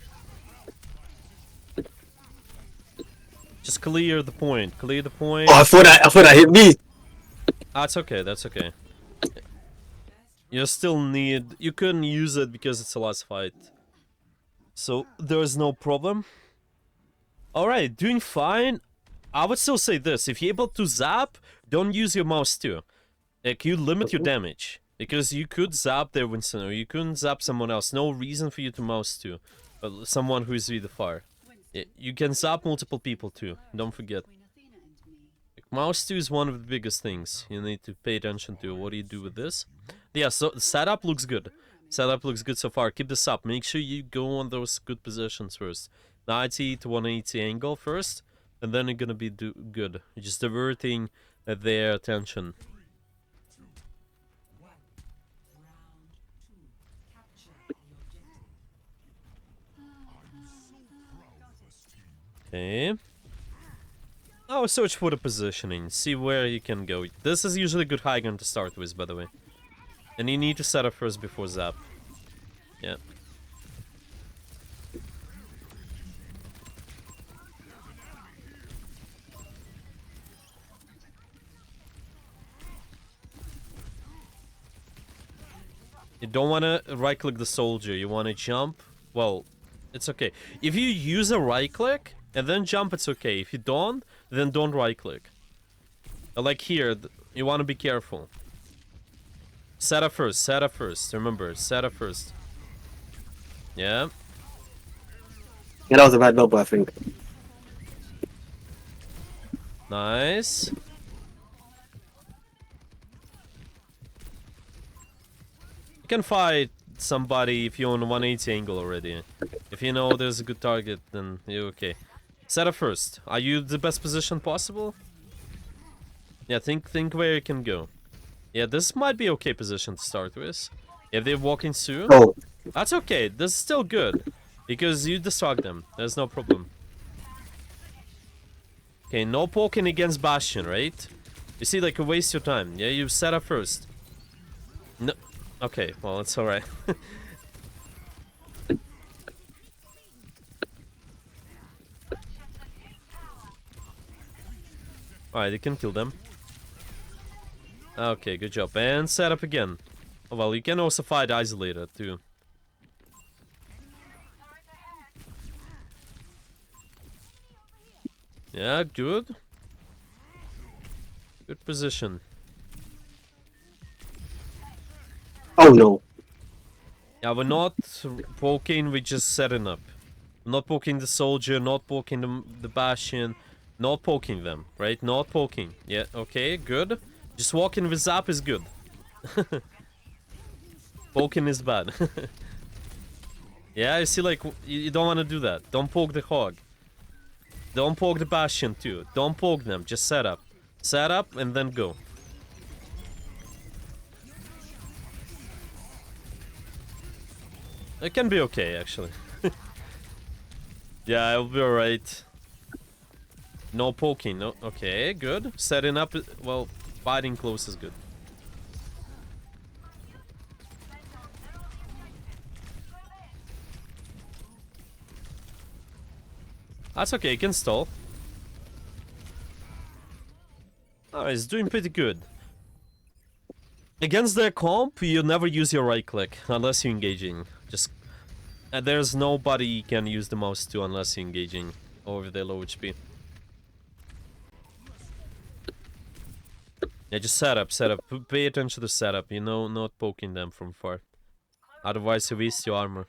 Just clear the point. Clear the point. Oh, I thought that hit me. That's okay, that's okay. You still need... You couldn't use it because it's a last fight. So, there's no problem. Alright, doing fine. I would still say this. If you're able to zap, don't use your mouse too. Like, you limit your damage. Because you could zap their Winston, or you couldn't zap someone else. No reason for you to mouse too. Someone who is really far. You can zap multiple people too. Don't forget. Mouse 2 is one of the biggest things you need to pay attention to. What do you do with this? Yeah, so the setup looks good. Setup looks good so far. Keep this up. Make sure you go on those good positions first. 90 to 180 angle first, and then you're gonna be good. You're just diverting their attention. Okay. Now search for the positioning, see where you can go. This is usually a good high ground to start with, by the way. And you need to set up first before zap. Yeah. You don't want to right-click the soldier, you want to jump. Well, it's okay. If you use a right-click and then jump, it's okay. If you don't, then don't right-click. Like here, you want to be careful. Set up first, set up first. Remember, set up first. Yeah. Yeah, that was a bad double, I think. Nice. You can fight somebody if you're on 180 angle already. If you know there's a good target, then you're okay. Set up first. Are you the best position possible? Yeah, think where you can go. Yeah, this might be okay position to start with. If they're walking soon, Oh, that's okay. This is still good. Because you distract them. There's no problem. Okay, no poking against Bastion, right? You see, like, you waste your time. Yeah, you set up first. No. Okay, well, it's alright. Alright, you can kill them. Okay, good job. And set up again. Oh, well, you can also fight isolated, too. Yeah, good. Good position. oh no. Yeah, we're not poking, we're just setting up. Not poking the soldier, not poking the Bastion. Not poking them, right? Not poking. Yeah, okay, good. Just walking with zap is good. Poking is bad. Yeah, you see, like, you don't want to do that. Don't poke the hog. Don't poke the Bastion, too. Don't poke them, just set up. Set up, and then go. It can be okay, actually. Yeah, it'll be alright. No poking, no. Okay, good. Setting up, well, fighting close is good. That's okay, you can stall. Oh, he's doing pretty good. Against their comp, you never use your right click unless you're engaging. Just there's nobody you can use the mouse to unless you're engaging over their low HP. Yeah, just set up, set up. Pay attention to setup, you know, not poking them from far. Otherwise you waste your armor.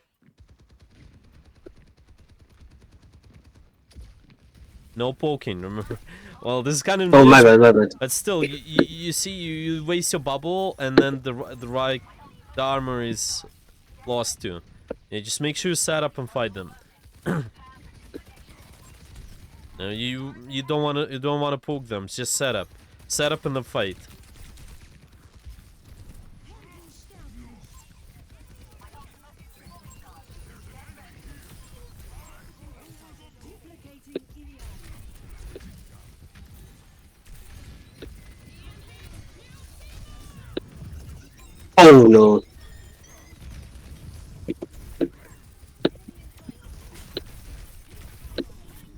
No poking, remember? Well, this is kind of Oh my niche, bad, my bad. but still, you see, you waste your bubble, and then the armor is lost too. Yeah, just make sure you set up and fight them. No, you don't wanna poke them. Just set up in the fight. Oh no.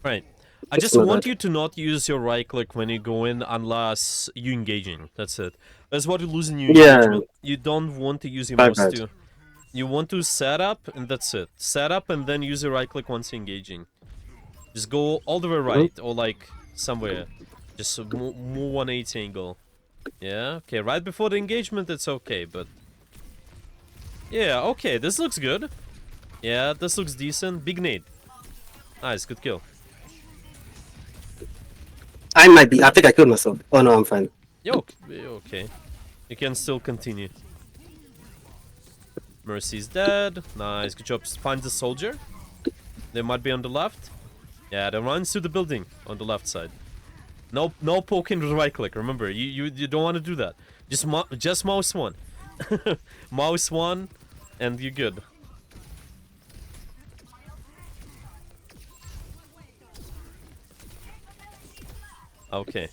Right. I It's just not want bad. you to not use your right click when you go in unless you engaging. That's it. That's what you lose in your Yeah. engagement. You don't want to use your My mouse bad. too. You want to set up and that's it. Set up and then use your right click once you're engaging. Just go all the way right or like somewhere. Just move 180 angle. Yeah, okay. Right before the engagement it's okay, but yeah, okay. This looks good. Yeah, this looks decent. Big nade. Nice, good kill. I might be. I think I killed myself. Oh no, I'm fine. Yo, okay. You can still continue. Mercy's dead. Nice, good job. Find the soldier. They might be on the left. Yeah, they runs to the building on the left side. No poking with the right click. Remember, you don't want to do that. Just mouse one. Mouse one, and you're good. Okay.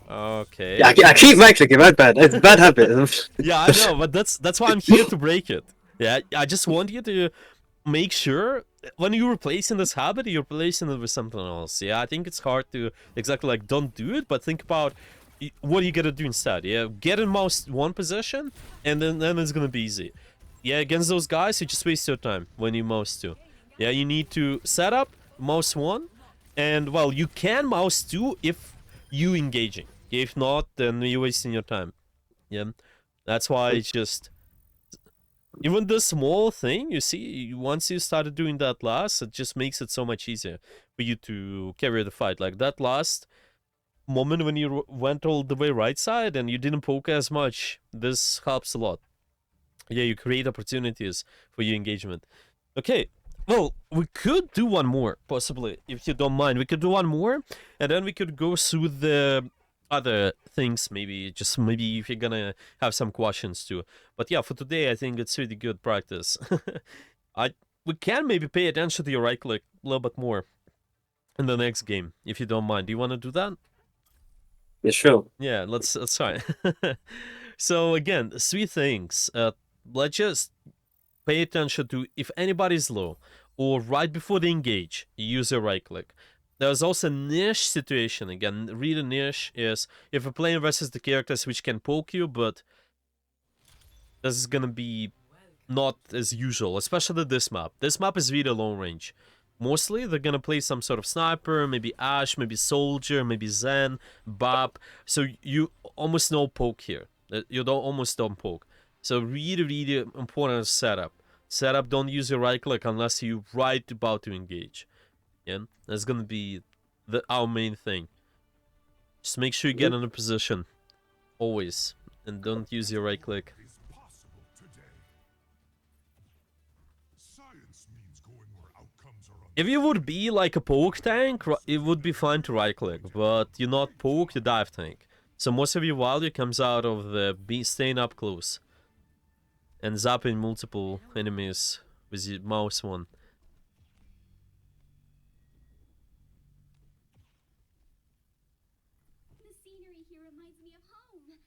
Okay. Yeah, I keep right clicking. My bad. It's a bad habit. Yeah, I know, but that's why I'm here to break it. Yeah, I just want you to make sure when you're replacing this habit, you're replacing it with something else. Yeah, I think it's hard to exactly like don't do it, but think about what are you gonna do instead. Yeah, get in mouse one position, and then it's gonna be easy. Yeah, against those guys, you just waste your time when you mouse two. Yeah, you need to set up mouse one, and well, you can mouse two if you engaging. If not, then you're wasting your time. Yeah, that's why it's just even the small thing. You see, once you started doing that last, it just makes it so much easier for you to carry the fight. Like that last moment when you went all the way right side and you didn't poke as much. This helps a lot. Yeah, you create opportunities for your engagement. Okay, well, we could do one more, possibly, if you don't mind. We could do one more, and then we could go through the other things, maybe, just maybe if you're gonna have some questions too. But yeah, for today, I think it's really good practice. We can maybe pay attention to your right click a little bit more in the next game, if you don't mind. Do you want to do that? Yeah, sure. Yeah, let's try. So again, three things. Let's just pay attention to if anybody's low or right before they engage, use your right click. There's also niche situation. Again, really niche is if you're playing versus the characters which can poke you, but this is gonna be not as usual, especially this map. This map is really long range. Mostly they're gonna play some sort of sniper, maybe Ash, maybe Soldier, maybe Zen, Bap. So you almost no poke here. You almost don't poke. So really important setup. Setup, don't use your right click unless you're right about to engage. Yeah, that's gonna be our main thing. Just make sure you get in a position. Always. And don't use your right click. If you would be like a poke tank, it would be fine to right click, but you're not poke, you dive tank. So most of your value comes out of the staying up close and zapping multiple enemies with your mouse one. The scenery here reminds me of home,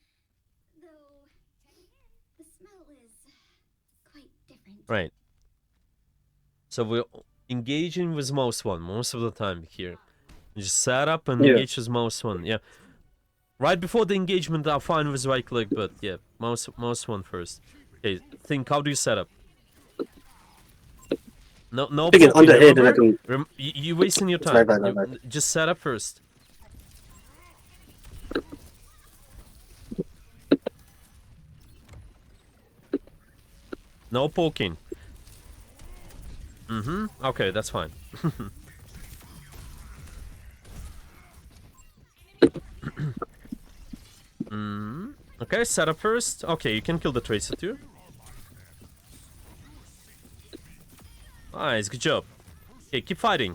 though the smell is quite different. Right. So we're engaging with mouse one most of the time here. You just set up and engage with mouse one. Yeah. Right before the engagement, I'm fine with right click, but yeah, mouse one first. Okay, think how do you set up? No Picking poking, on the head and I remember? can. You're wasting your My time. bad, my bad. Just set up first. No poking. Okay, that's fine. Okay, set up first. Okay, you can kill the Tracer too. Nice, good job. Okay, keep fighting.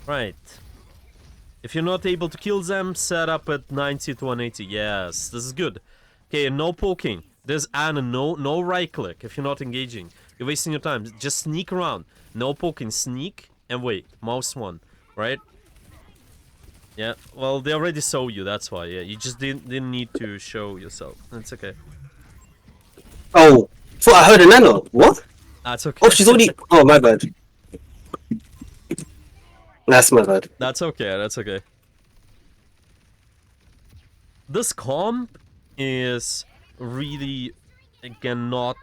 Right. If you're not able to kill them, set up at 90 to 180. Yes, this is good. Okay, no poking. There's Anna, no right click if you're not engaging. You're wasting your time. Just sneak around. No poking, sneak and wait. Mouse 1, right? Yeah, well, they already saw you, that's why. Yeah, you just didn't need to show yourself. That's okay. Oh, thought I heard a nano. What? That's okay. Oh, she's already. Oh, my bad. That's my bad. That's okay, that's okay. This comp is really, again, no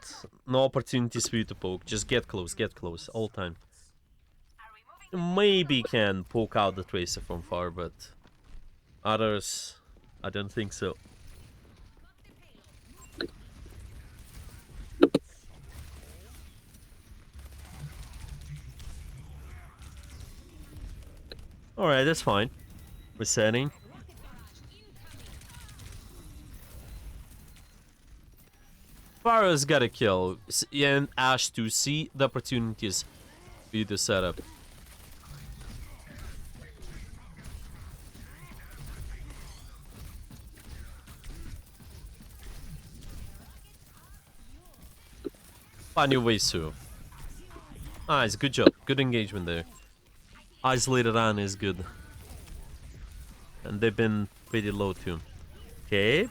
opportunities for you to poke. Just get close, all time. Maybe can poke out the Tracer from far, but others, I don't think so. Alright, that's fine. Resetting. Pharah's got a kill. And Ash to see the opportunities for you to set up. Find your way through. Nice, good job. Good engagement there. Isolated on is good. And they've been pretty low too. Okay.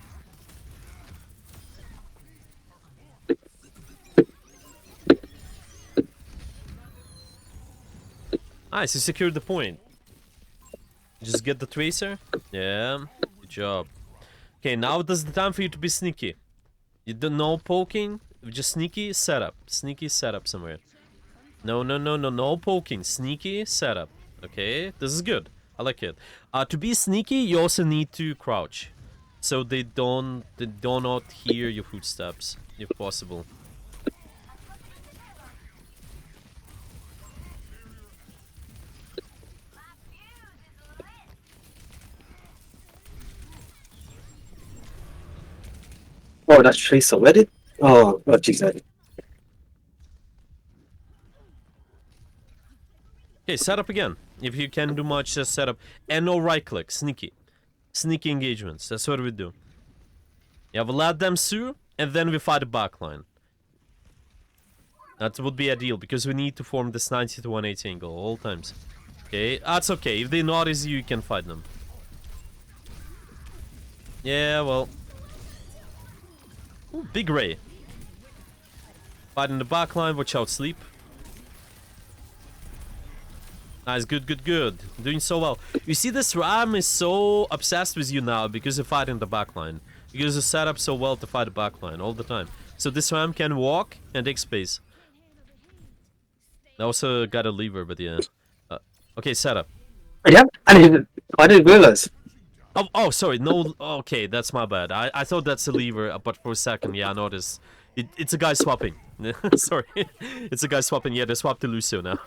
Nice, you secured the point. Just get the Tracer. Yeah, good job. Okay, now is the time for you to be sneaky. You don't know poking, just sneaky setup. Sneaky setup somewhere. No poking. Sneaky setup. Okay, this is good. I like it. To be sneaky, you also need to crouch, so they do not hear your footsteps, if possible. Oh, that's Tracer. Where did? Oh, jeez. Okay, set up again. If you can do much, just set up. And no right click. Sneaky. Sneaky engagements. That's what we do. Yeah, we'll let them through, and then we fight the backline. That would be ideal, because we need to form this 90 to 180 angle all times. Okay, that's okay. If they notice you, you can fight them. Yeah, well. Ooh, big Ray. Fight in the backline. Watch out, sleep. Nice, good. Doing so well. You see, this Ram is so obsessed with you now because you fight in the backline. Because you set up so well to fight the backline all the time. So this Ram can walk and take space. I also got a lever, but yeah. Okay, setup. Yeah, I didn't realize. Oh, sorry. No, okay, that's my bad. I thought that's a lever, but for a second, yeah, I noticed. It's a guy swapping. Sorry. It's a guy swapping. Yeah, they swapped to Lucio now.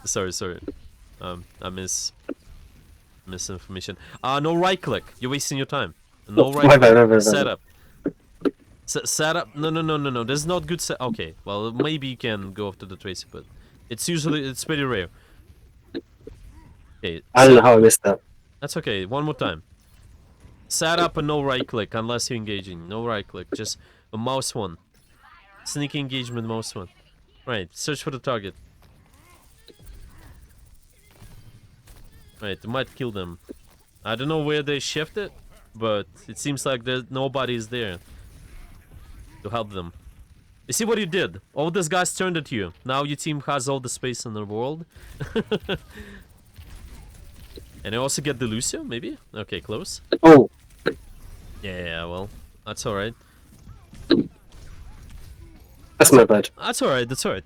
Sorry. I misinformation. No right click. You're wasting your time. No right click. Setup. Setup. No. There's not good set. Okay, well, maybe you can go after the Tracer, but it's pretty rare. Okay. I don't know how I missed that. That's okay. One more time. Set up and no right click unless you're engaging. No right click. Just a mouse 1. Sneaky engagement mouse 1. Right. Search for the target. Right. You might kill them. I don't know where they shifted, but it seems like nobody is there to help them. You see what you did? All these guys turned at you. Now your team has all the space in the world. And I also get the Lucio, maybe? Okay, close. Oh. Yeah, well, that's alright. That's my bad. That's alright.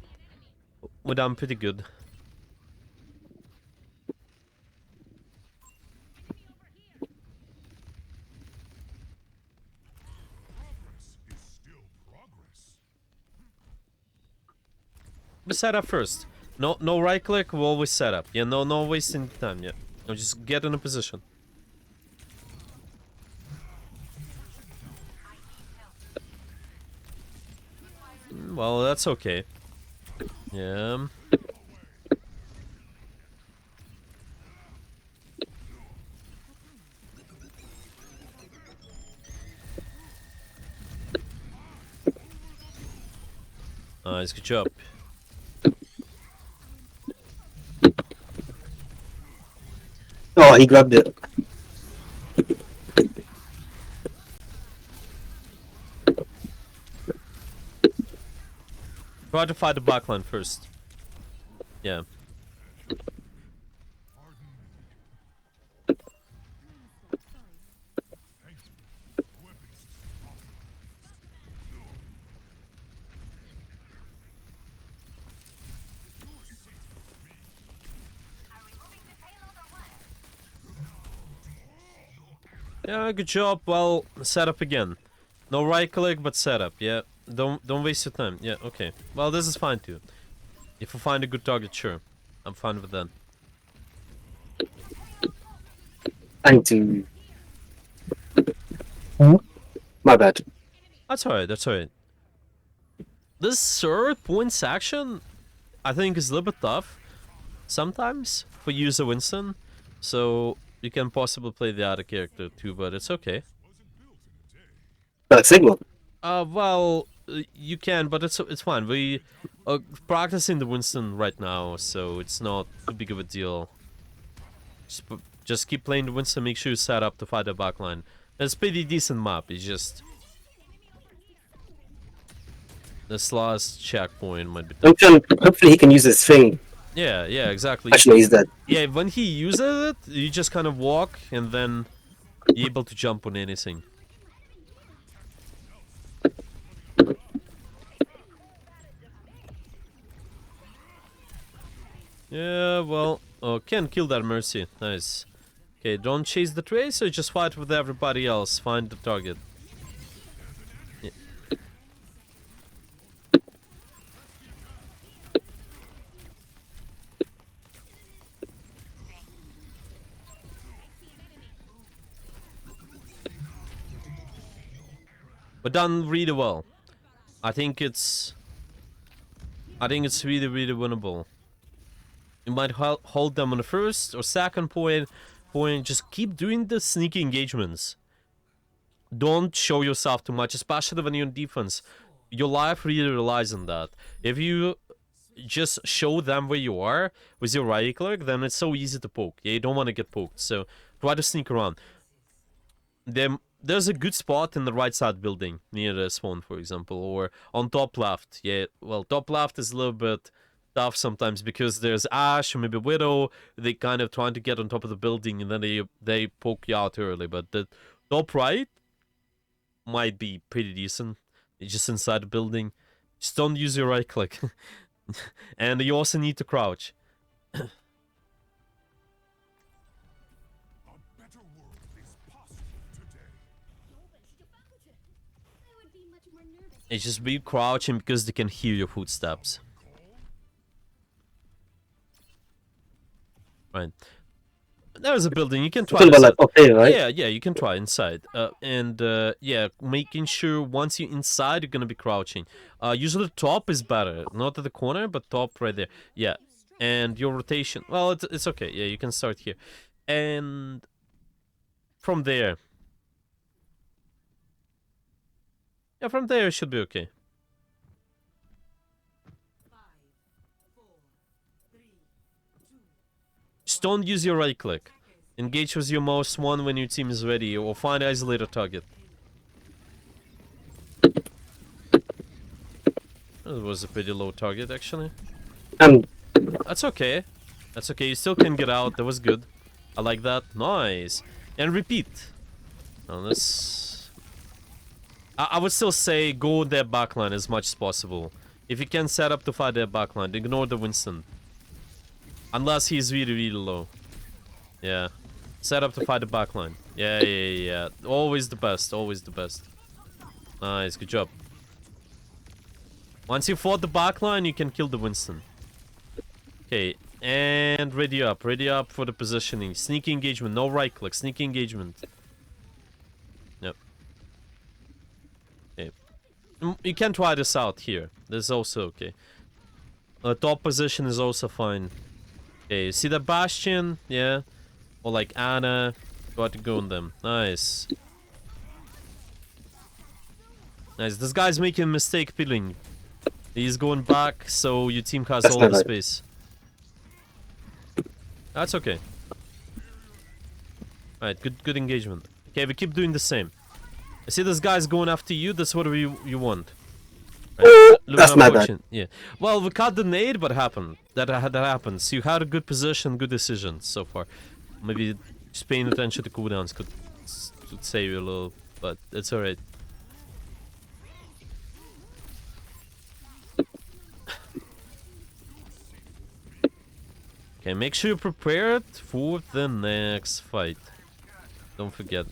We're done pretty good. We set up first. No right click, we always set up. Yeah, no wasting time, yeah. No, just get in a position. well, that's okay. Yeah. Nice, good job. Oh, he grabbed it. Try to fight the backline first. Yeah. Yeah, good job. Well, set up again. No right click, but set up. Yeah. Don't waste your time. Yeah, okay. Well, this is fine too. If you find a good target, sure. I'm fine with that. Trying to. My bad. That's alright, that's alright. This third points action, I think, is a little bit tough sometimes for user Winston. So you can possibly play the other character too, but it's okay. Signal. Well, you can, but it's fine. We are practicing the Winston right now, so it's not too big of a deal. Just keep playing the Winston, make sure you set up to fight the backline. It's a pretty decent map, it's just... this last checkpoint might be tough. I'm trying. Hopefully, he can use his thing. Yeah, exactly. Actually, he's dead. Yeah, when he uses it, you just kind of walk and then you're able to jump on anything. Yeah, well, oh, can kill that Mercy. Nice. Okay, don't chase the Tracer, just fight with everybody else. Find the target. Yeah. But done really well. I think it's really, really winnable. You might hold them on the first or second point. Just keep doing the sneaky engagements. Don't show yourself too much, especially when you're in defense. Your life really relies on that. If you just show them where you are with your right click, then it's so easy to poke. Yeah, you don't want to get poked, so try to sneak around. There's a good spot in the right side building, near the spawn, for example, or on top left. Yeah, well, top left is a little bit tough sometimes because there's Ashe or maybe Widow. They kind of trying to get on top of the building and then they poke you out early. But the top right might be pretty decent. It's just inside the building. Just don't use your right click. And you also need to crouch. It's just be crouching because they can hear your footsteps. Right. There's a building. You can try. Talking about like okay, right? Yeah, you can try inside. Yeah, making sure once you're inside, you're gonna be crouching. Usually top is better, not at the corner, but top right there. Yeah, and your rotation. Well, it's okay. Yeah, you can start here, and from there. Yeah, from there it should be okay. Just don't use your right click. Engage with your mouse 1 when your team is ready, or find isolated target. That was a pretty low target, actually. That's okay. That's okay, you still can get out, that was good. I like that. Nice. And repeat. Now this... I would still say go their backline as much as possible. If you can set up to fight their backline, ignore the Winston. Unless he's really, really low. Yeah. Set up to fight the backline. Yeah. Always the best, always the best. Nice, good job. Once you fought the backline, you can kill the Winston. Okay, and ready up for the positioning. Sneaky engagement, no right click, sneaky engagement. Yep. Okay. You can try this out here. This is also okay. Top position is also fine. Okay, see the Bastion? Yeah. Or like Anna. Try to go on them. Nice. Nice. This guy's making a mistake peeling. He's going back, so your team has That's all not the right. space. That's okay. Alright, good engagement. Okay, we keep doing the same. I see this guy's going after you, that's what you want. Right. That's my bad. Yeah. Well, we caught the nade, but happened. That happens. You had a good position, good decisions so far. Maybe just paying attention to cooldowns could save you a little, but it's alright. Okay, make sure you're prepared for the next fight. Don't forget.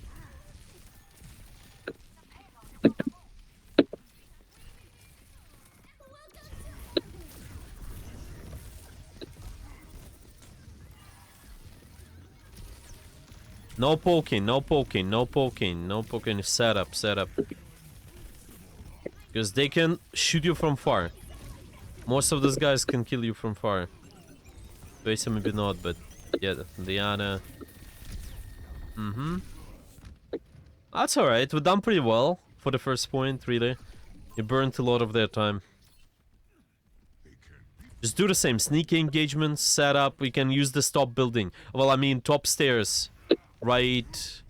No poking, no poking, no poking, no poking. Set up. Because they can shoot you from far. Most of those guys can kill you from far. Tracer maybe not, but yeah, Diana. That's alright, we've done pretty well for the first point, really. You burnt a lot of their time. Just do the same, sneaky engagements, set up, we can use this top building. Well, I mean, top stairs. Right.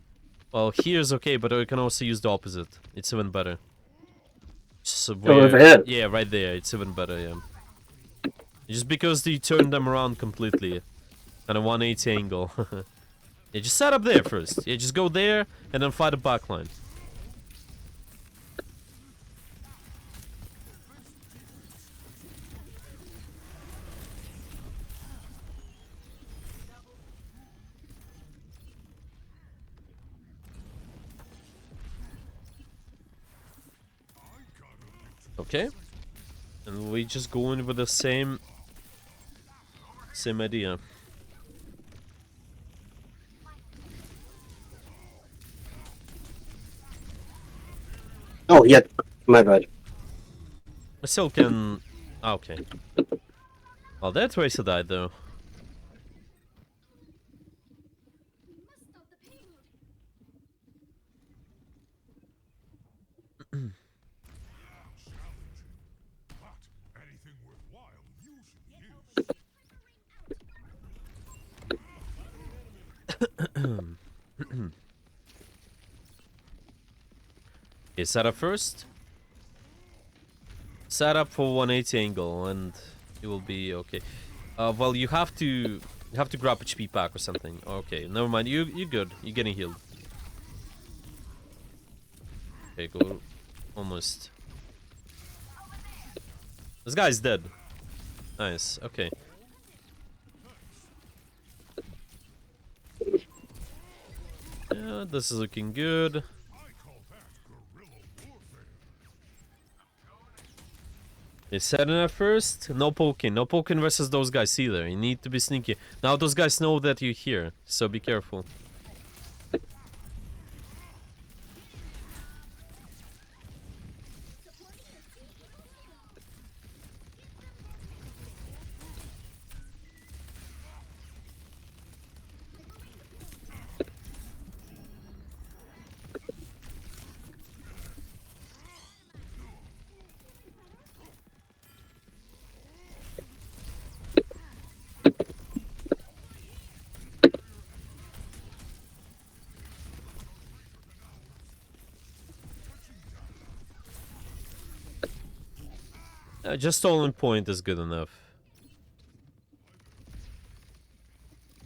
Well, here's okay, but we can also use the opposite. It's even better. So over here? yeah, right there, it's even better, yeah. Just because you turned them around completely. At a 180 angle. Yeah, just set up there first. Yeah, just go there and then fight the backline. Okay. And we just go in with the same idea. Oh, yeah. My bad. I still can... Ah, okay. Well, that Tracer died, though. Okay, set up first. Set up for 180 angle, and it will be okay. Well, you have to grab HP pack or something. Okay, never mind. You're good. You're getting healed. Okay, go. Almost. This guy's dead. Nice. Okay. Yeah, this is looking good. You set it first. No poking. No poking versus those guys either. You need to be sneaky. Now those guys know that you're here, so be careful. Just stolen point is good enough.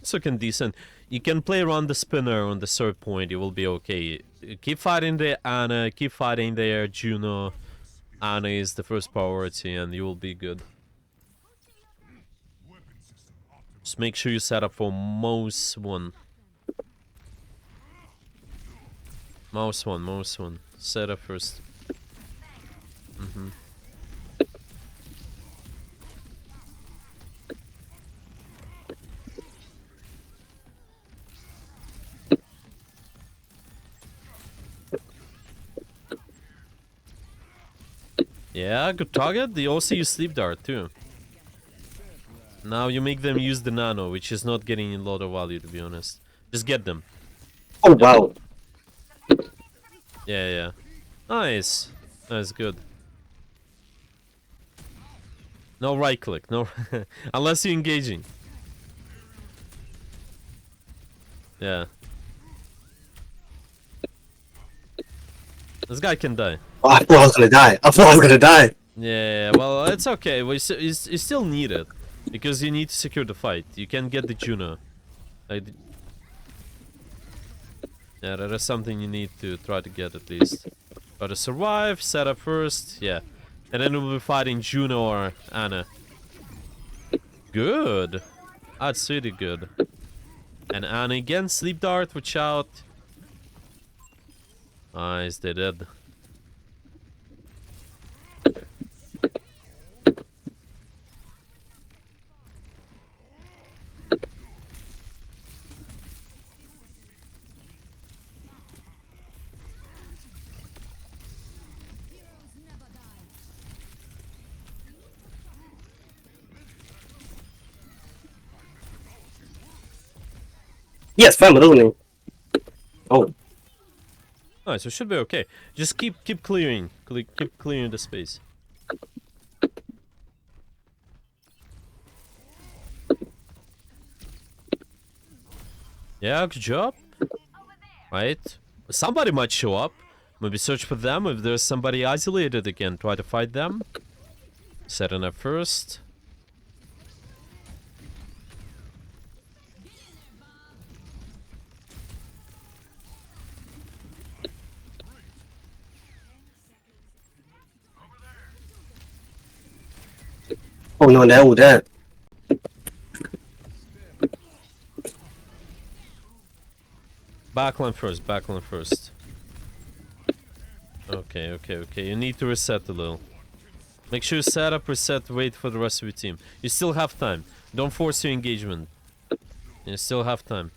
It's looking decent. You can play around the spinner on the third point, it will be okay. Keep fighting the Anna, keep fighting there, Juno. Anna is the first priority and you will be good. Just make sure you set up for mouse one. Mouse one. Set up first. Yeah, good target. They also use Sleep Dart too. Now you make them use the Nano, which is not getting a lot of value, to be honest. Just get them. Oh wow. Yeah, yeah. Nice. That's good. No right click, no. Unless you're engaging. Yeah. This guy can die. Oh, I thought I was gonna die. I thought I was gonna die. Yeah, well, it's okay. You still need it. Because you need to secure the fight. You can get the Juno. Like, yeah, that is something you need to try to get at least. Try to survive, set up first, yeah. And then we'll be fighting Juno or Anna. Good. That's really good. And Anna again, Sleep Dart, watch out. Nice, they did. Yes, family only. Oh. Nice, it should be okay. Just keep clearing. Keep clearing the space. Yeah, good job. Right? Somebody might show up. Maybe search for them. If there's somebody isolated again, try to fight them. Setting up first. Oh no, they're all dead. Backline first, backline first. Okay. You need to reset a little. Make sure you set up, reset, wait for the rest of your team. You still have time. Don't force your engagement. You still have time.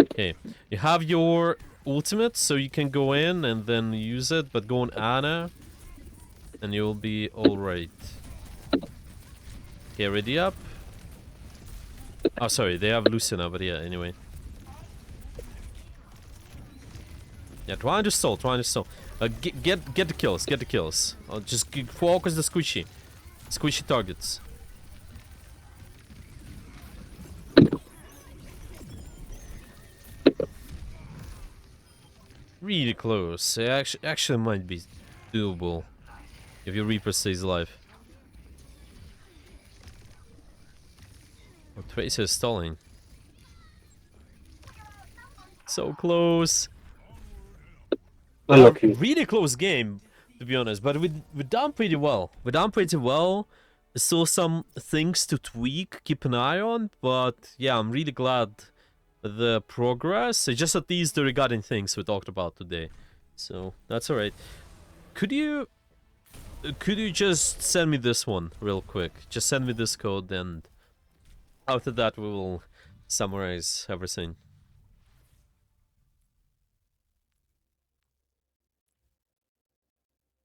Okay. You have your ultimate, so you can go in and then use it, but go on Ana. And you'll be alright. Okay, ready up. Oh, sorry, they have Lucina, but yeah, anyway. Yeah, trying to stall. Get the kills. Just focus the squishy targets. Really close. It actually might be doable if your Reaper stays alive. Oh, Tracer is stalling. So close. Unlucky. Really close game, to be honest, but we're done pretty well. There's still some things to tweak, keep an eye on, but yeah, I'm really glad with the progress. It's just at least the regarding things we talked about today. So that's alright. Could you just send me this one real quick? Just send me this code, and after that we will summarize everything.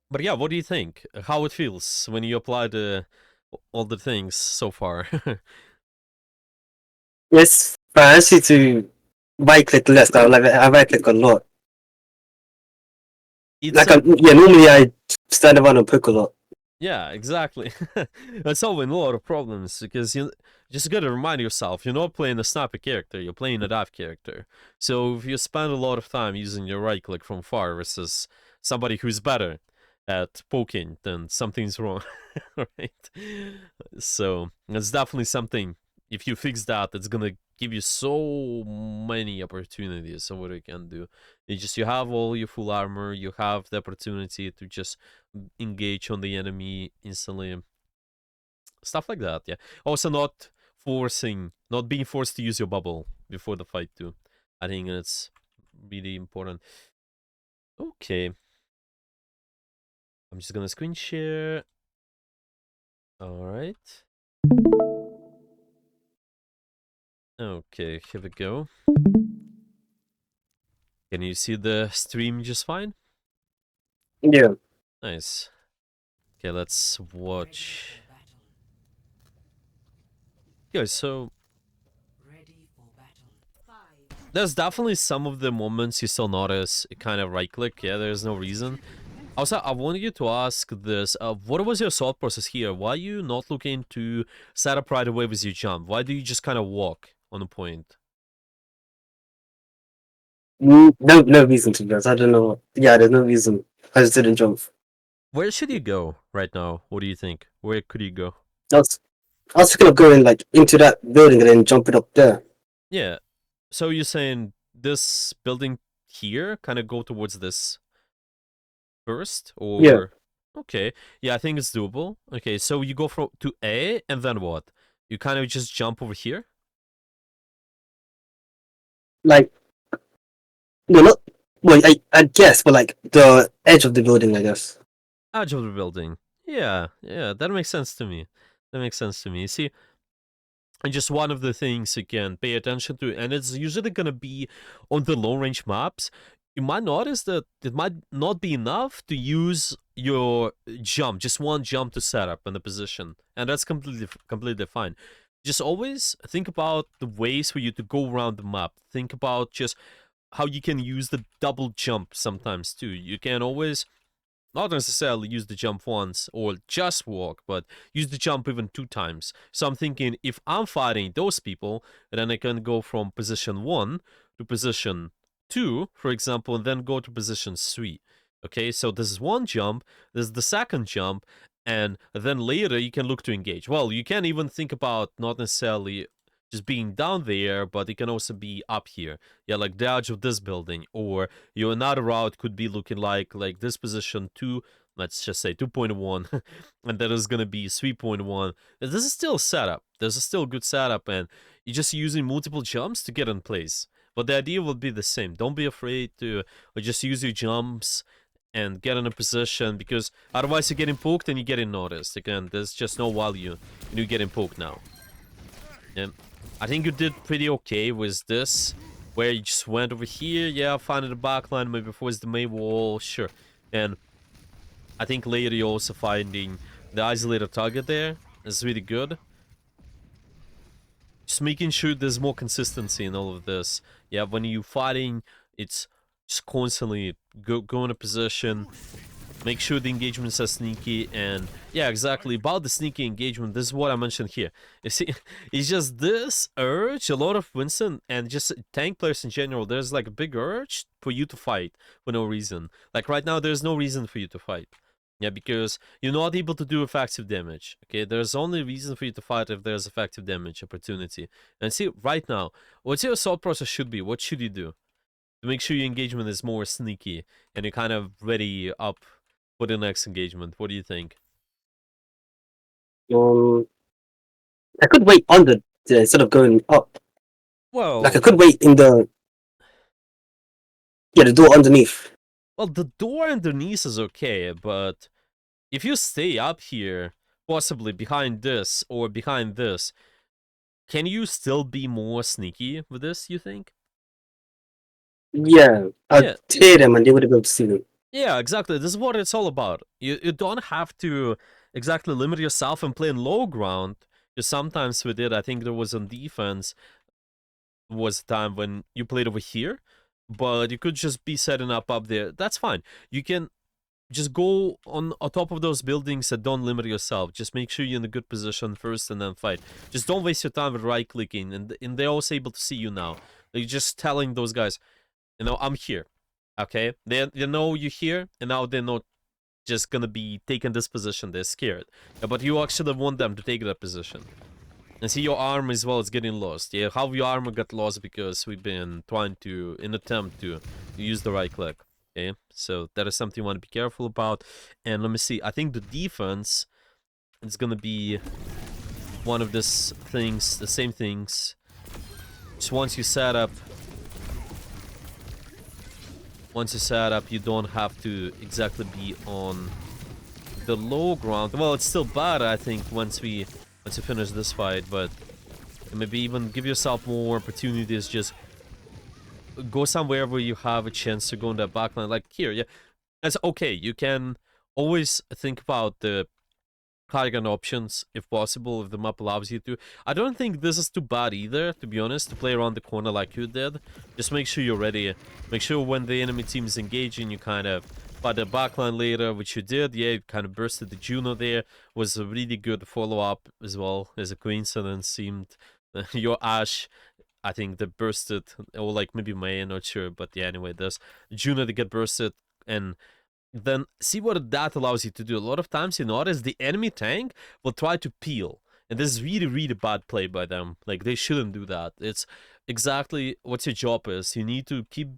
But yeah, what do you think? How it feels when you apply all the things so far? It's fancy to right click less. I right click a lot. Normally I stand around and poke a lot. Yeah, exactly. That's solving a lot of problems because you just gotta remind yourself you're not playing a sniper character, you're playing a dive character. So if you spend a lot of time using your right click from far versus somebody who's better at poking, then something's wrong, right? So it's definitely something. If you fix that, it's gonna give you so many opportunities of what you can do. You have all your full armor, you have the opportunity to just engage on the enemy instantly. Stuff like that, yeah. Also not being forced to use your bubble before the fight too. I think it's really important. Okay. I'm just gonna screen share. Alright. Okay, here we go. Can you see the stream just fine? Yeah. Nice. Okay, let's watch. Yeah, so there's definitely some of the moments you still notice kind of right click. Yeah, there's no reason. Also, I wanted you to ask this. What was your thought process here? Why are you not looking to set up right away with your jump? Why do you just kind of walk on the point? No reason to be honest. I don't know. Yeah, there's no reason. I just didn't jump. Where should you go right now? What do you think? Where could you go? I was, I was thinking of going like into that building and then jumping up there. Yeah. So you're saying this building here kind of go towards this first, Yeah, or okay? Yeah, I think it's doable. Okay, so you go from to A and then what? You kind of just jump over here. like no, not well. I guess, but like the edge of the building, I guess. Edge of the building. Yeah, yeah, that makes sense to me. That makes sense to me. See, and just one of the things you can pay attention to, and it's usually gonna be on the long range maps. You might notice that it might not be enough to use your jump, just one jump to set up in the position, and that's completely fine. Just always think about the ways for you to go around the map. Think about just how you can use the double jump sometimes too. You can always not necessarily use the jump once or just walk, but use the jump even 2 times. So I'm thinking if I'm fighting those people, then I can go from position 1 to position 2, for example, and then go to position 3. Okay, so this is one jump, this is the second jump, and then later you can look to engage. Well, you can even think about not necessarily just being down there, but it can also be up here. Yeah, like the edge of this building, or your another route could be looking like this position 2, let's just say 2.1, and that is gonna be 3.1. This is still setup. This is still good setup, and you're just using multiple jumps to get in place. But the idea will be the same. Don't be afraid to just use your jumps and get in a position, because otherwise you're getting poked and you're getting noticed. Again, there's just no value in you getting poked now. Yeah. I think you did pretty okay with this, where you just went over here, yeah, finding the backline, maybe towards the main wall, sure. And I think later you're also finding the isolated target there. That's really good. Just making sure there's more consistency in all of this. Yeah, when you're fighting, it's just constantly go in a position, make sure the engagements are sneaky, and yeah, exactly, about the sneaky engagement, this is what I mentioned here. You see, it's just this urge, a lot of Winston, and just tank players in general, there's like a big urge for you to fight for no reason. Like right now, there's no reason for you to fight. Yeah, because you're not able to do effective damage. Okay, there's only reason for you to fight if there's effective damage opportunity. And see, right now, what's your thought process should be? What should you do to make sure your engagement is more sneaky and you're kind of ready up for the next engagement? What do you think? I could wait under instead of going up. Like I Well, could wait in the door underneath. the door underneath is okay, but if you stay up here, possibly behind this or behind this, can you still be more sneaky with this, you think? Yeah, I'd Yeah, tear them and they wouldn't be able to see them. yeah, exactly. This is what it's all about. You don't have to exactly limit yourself and play in low ground. Because sometimes we did, I think there was on defense, was a time when you played over here, but you could just be setting up there. That's fine. You can just go on top of those buildings and don't limit yourself. Just make sure you're in a good position first and then fight. Just don't waste your time with right clicking, and they're also able to see you now. You're just telling those guys, you know, I'm here. Okay, they know you're here, and now they're not just gonna be taking this position. They're scared. Yeah, but you actually want them to take that position. And see, your armor as well is getting lost. Yeah, how your armor got lost because we've been trying to, in attempt to use the right click. Okay, so that is something you want to be careful about. And let me see, I think the defense is gonna be one of these things, the same things. Just once you set up, you don't have to exactly be on the low ground. Well, it's still bad, I think, once you finish this fight, but maybe even give yourself more opportunities. Just go somewhere where you have a chance to go in that backline, like here. Yeah, that's okay. You can always think about the high gun options if possible, if the map allows you to. I don't think this is too bad either, to be honest, to play around the corner like you did. Just make sure you're ready. Make sure when the enemy team is engaging, you kind of fight the backline later, which you did. Yeah, you kind of bursted the Juno there. Was a really good follow-up as well. As a coincidence seemed. Your Ash, I think, that bursted, or like maybe May, I'm not sure, but yeah, anyway, there's Juno to get bursted, and then see what that allows you to do. A lot of times you notice the enemy tank will try to peel. And this is really, really bad play by them. Like, they shouldn't do that. It's exactly what your job is. You need to keep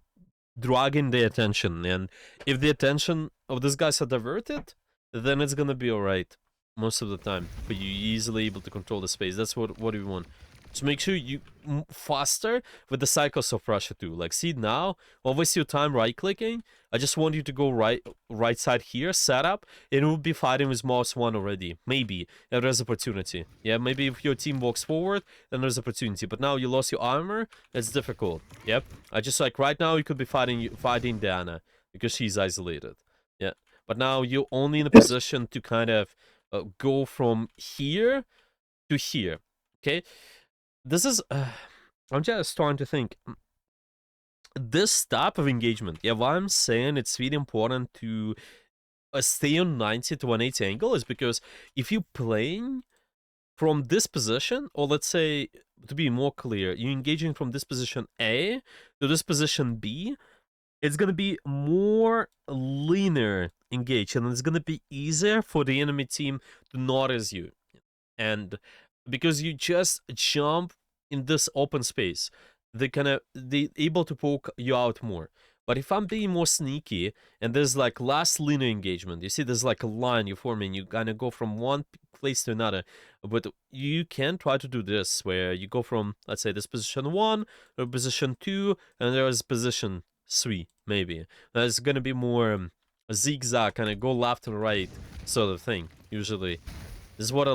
dragging the attention. And if the attention of these guys are diverted, then it's gonna be alright most of the time. But you're easily able to control the space. That's what we want. So make sure you faster with the cycles of Russia too. Like, see now, always your time right-clicking. I just want you to go right side here, setup, and we'll be fighting with mouse 1 already. Maybe, if there's opportunity. Yeah, maybe if your team walks forward, then there's opportunity. But now you lost your armor, it's difficult. Yep. I just like right now you could be fighting Diana because she's isolated. Yeah. But now you're only in a position to kind of go from here to here. Okay. This is, I'm just trying to think. This type of engagement, yeah, why I'm saying it's really important to stay on 90 to 180 angle is because if you're playing from this position, or let's say, to be more clear, you're engaging from this position A to this position B, it's going to be more linear engage, and it's going to be easier for the enemy team to notice you. And because you just jump in this open space, they able to poke you out more. But if I'm being more sneaky and there's like last linear engagement, you see there's like a line you form and you kind of go from one place to another. But you can try to do this where you go from, let's say, this position 1 or position 2, and there's position 3 maybe. There's gonna be more a zigzag, kind of go left and right sort of thing. Usually, this is what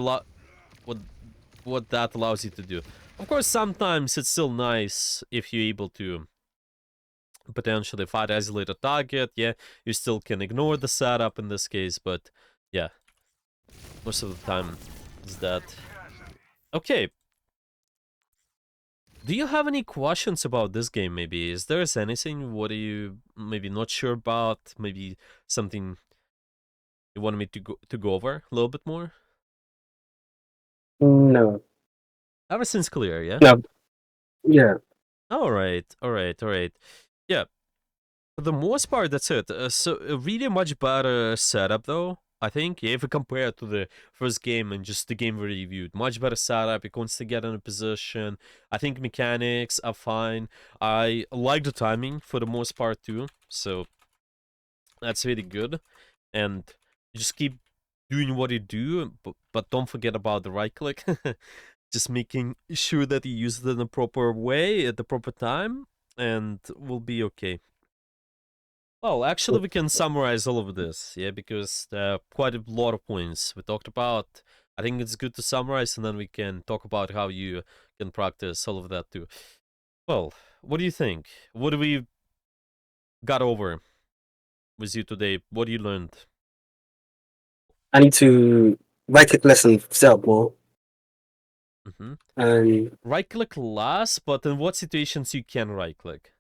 what that allows you to do. Of course, sometimes it's still nice if you're able to potentially fight isolated target. Yeah, you still can ignore the setup in this case, but yeah, most of the time is that. Okay. Do you have any questions about this game, maybe? Is there anything what are you maybe not sure about? Maybe something you wanted me to go over a little bit more? No. Everything's clear, yeah? No. Yeah. Alright. Yeah. For the most part, that's it. So, a really much better setup, though. I think, yeah, if we compare it to the first game and just the game we reviewed. Much better setup, you constantly get in a position. I think mechanics are fine. I like the timing for the most part, too. So, that's really good. And you just keep doing what you do, but don't forget about the right click. Just making sure that you use it in the proper way at the proper time, and we'll be okay. Well, actually, we can summarize all of this, yeah, because there are quite a lot of points we talked about. I think it's good to summarize, and then we can talk about how you can practice all of that too. Well, what do you think? What do we got over with you today? What you learned? I need to right-click less and set up more. Mm-hmm. And Right-click less, but in what situations you can right-click?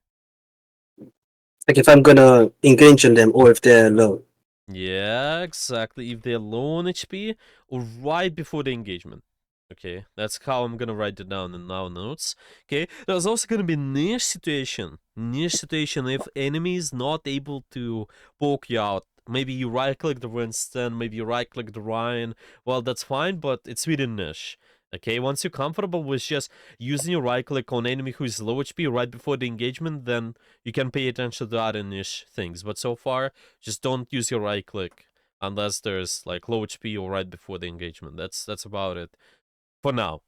like if I'm gonna engage on them or if they're low. Yeah, exactly. If they're low on HP or right before the engagement. Okay, that's how I'm gonna write it down in our notes. Okay, there's also gonna be niche situation. Niche situation if enemy is not able to poke you out. Maybe you right-click the Winston, maybe you right-click the Ryan. Well, that's fine, but it's really niche. Okay, once you're comfortable with just using your right-click on enemy who is low HP right before the engagement, then you can pay attention to other niche things. But so far, just don't use your right-click unless there's like low HP or right before the engagement. That's about it. For now.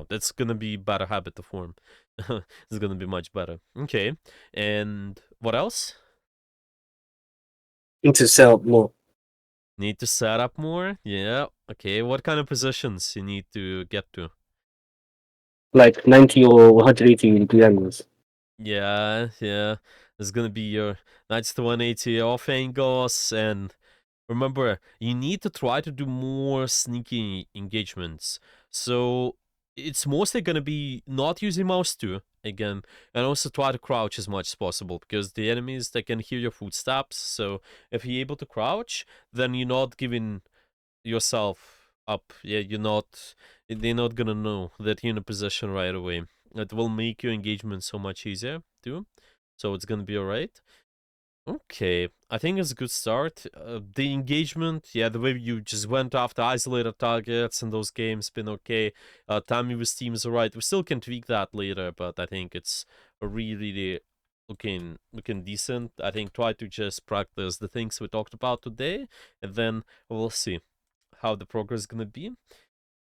That's gonna be better habit to form. It's gonna be much better. Okay, and what else? Need to set up more. Need to set up more? Yeah. Okay, what kind of positions you need to get to? Like 90 or 180 degree angles. Yeah. There's gonna be your 90 to 180 off angles, and remember, you need to try to do more sneaky engagements. So it's mostly going to be not using mouse 2 again, and also try to crouch as much as possible, because the enemies, they can hear your footsteps. So if you're able to crouch, then you're not giving yourself up. Yeah, they're not gonna know that you're in a position right away. It will make your engagement so much easier too. So it's gonna be alright. Okay, I think it's a good start. The engagement, yeah, the way you just went after isolated targets in those games been okay. Timing with team is alright. We still can tweak that later, but I think it's really looking decent. I think try to just practice the things we talked about today, and then we'll see how the progress is gonna be.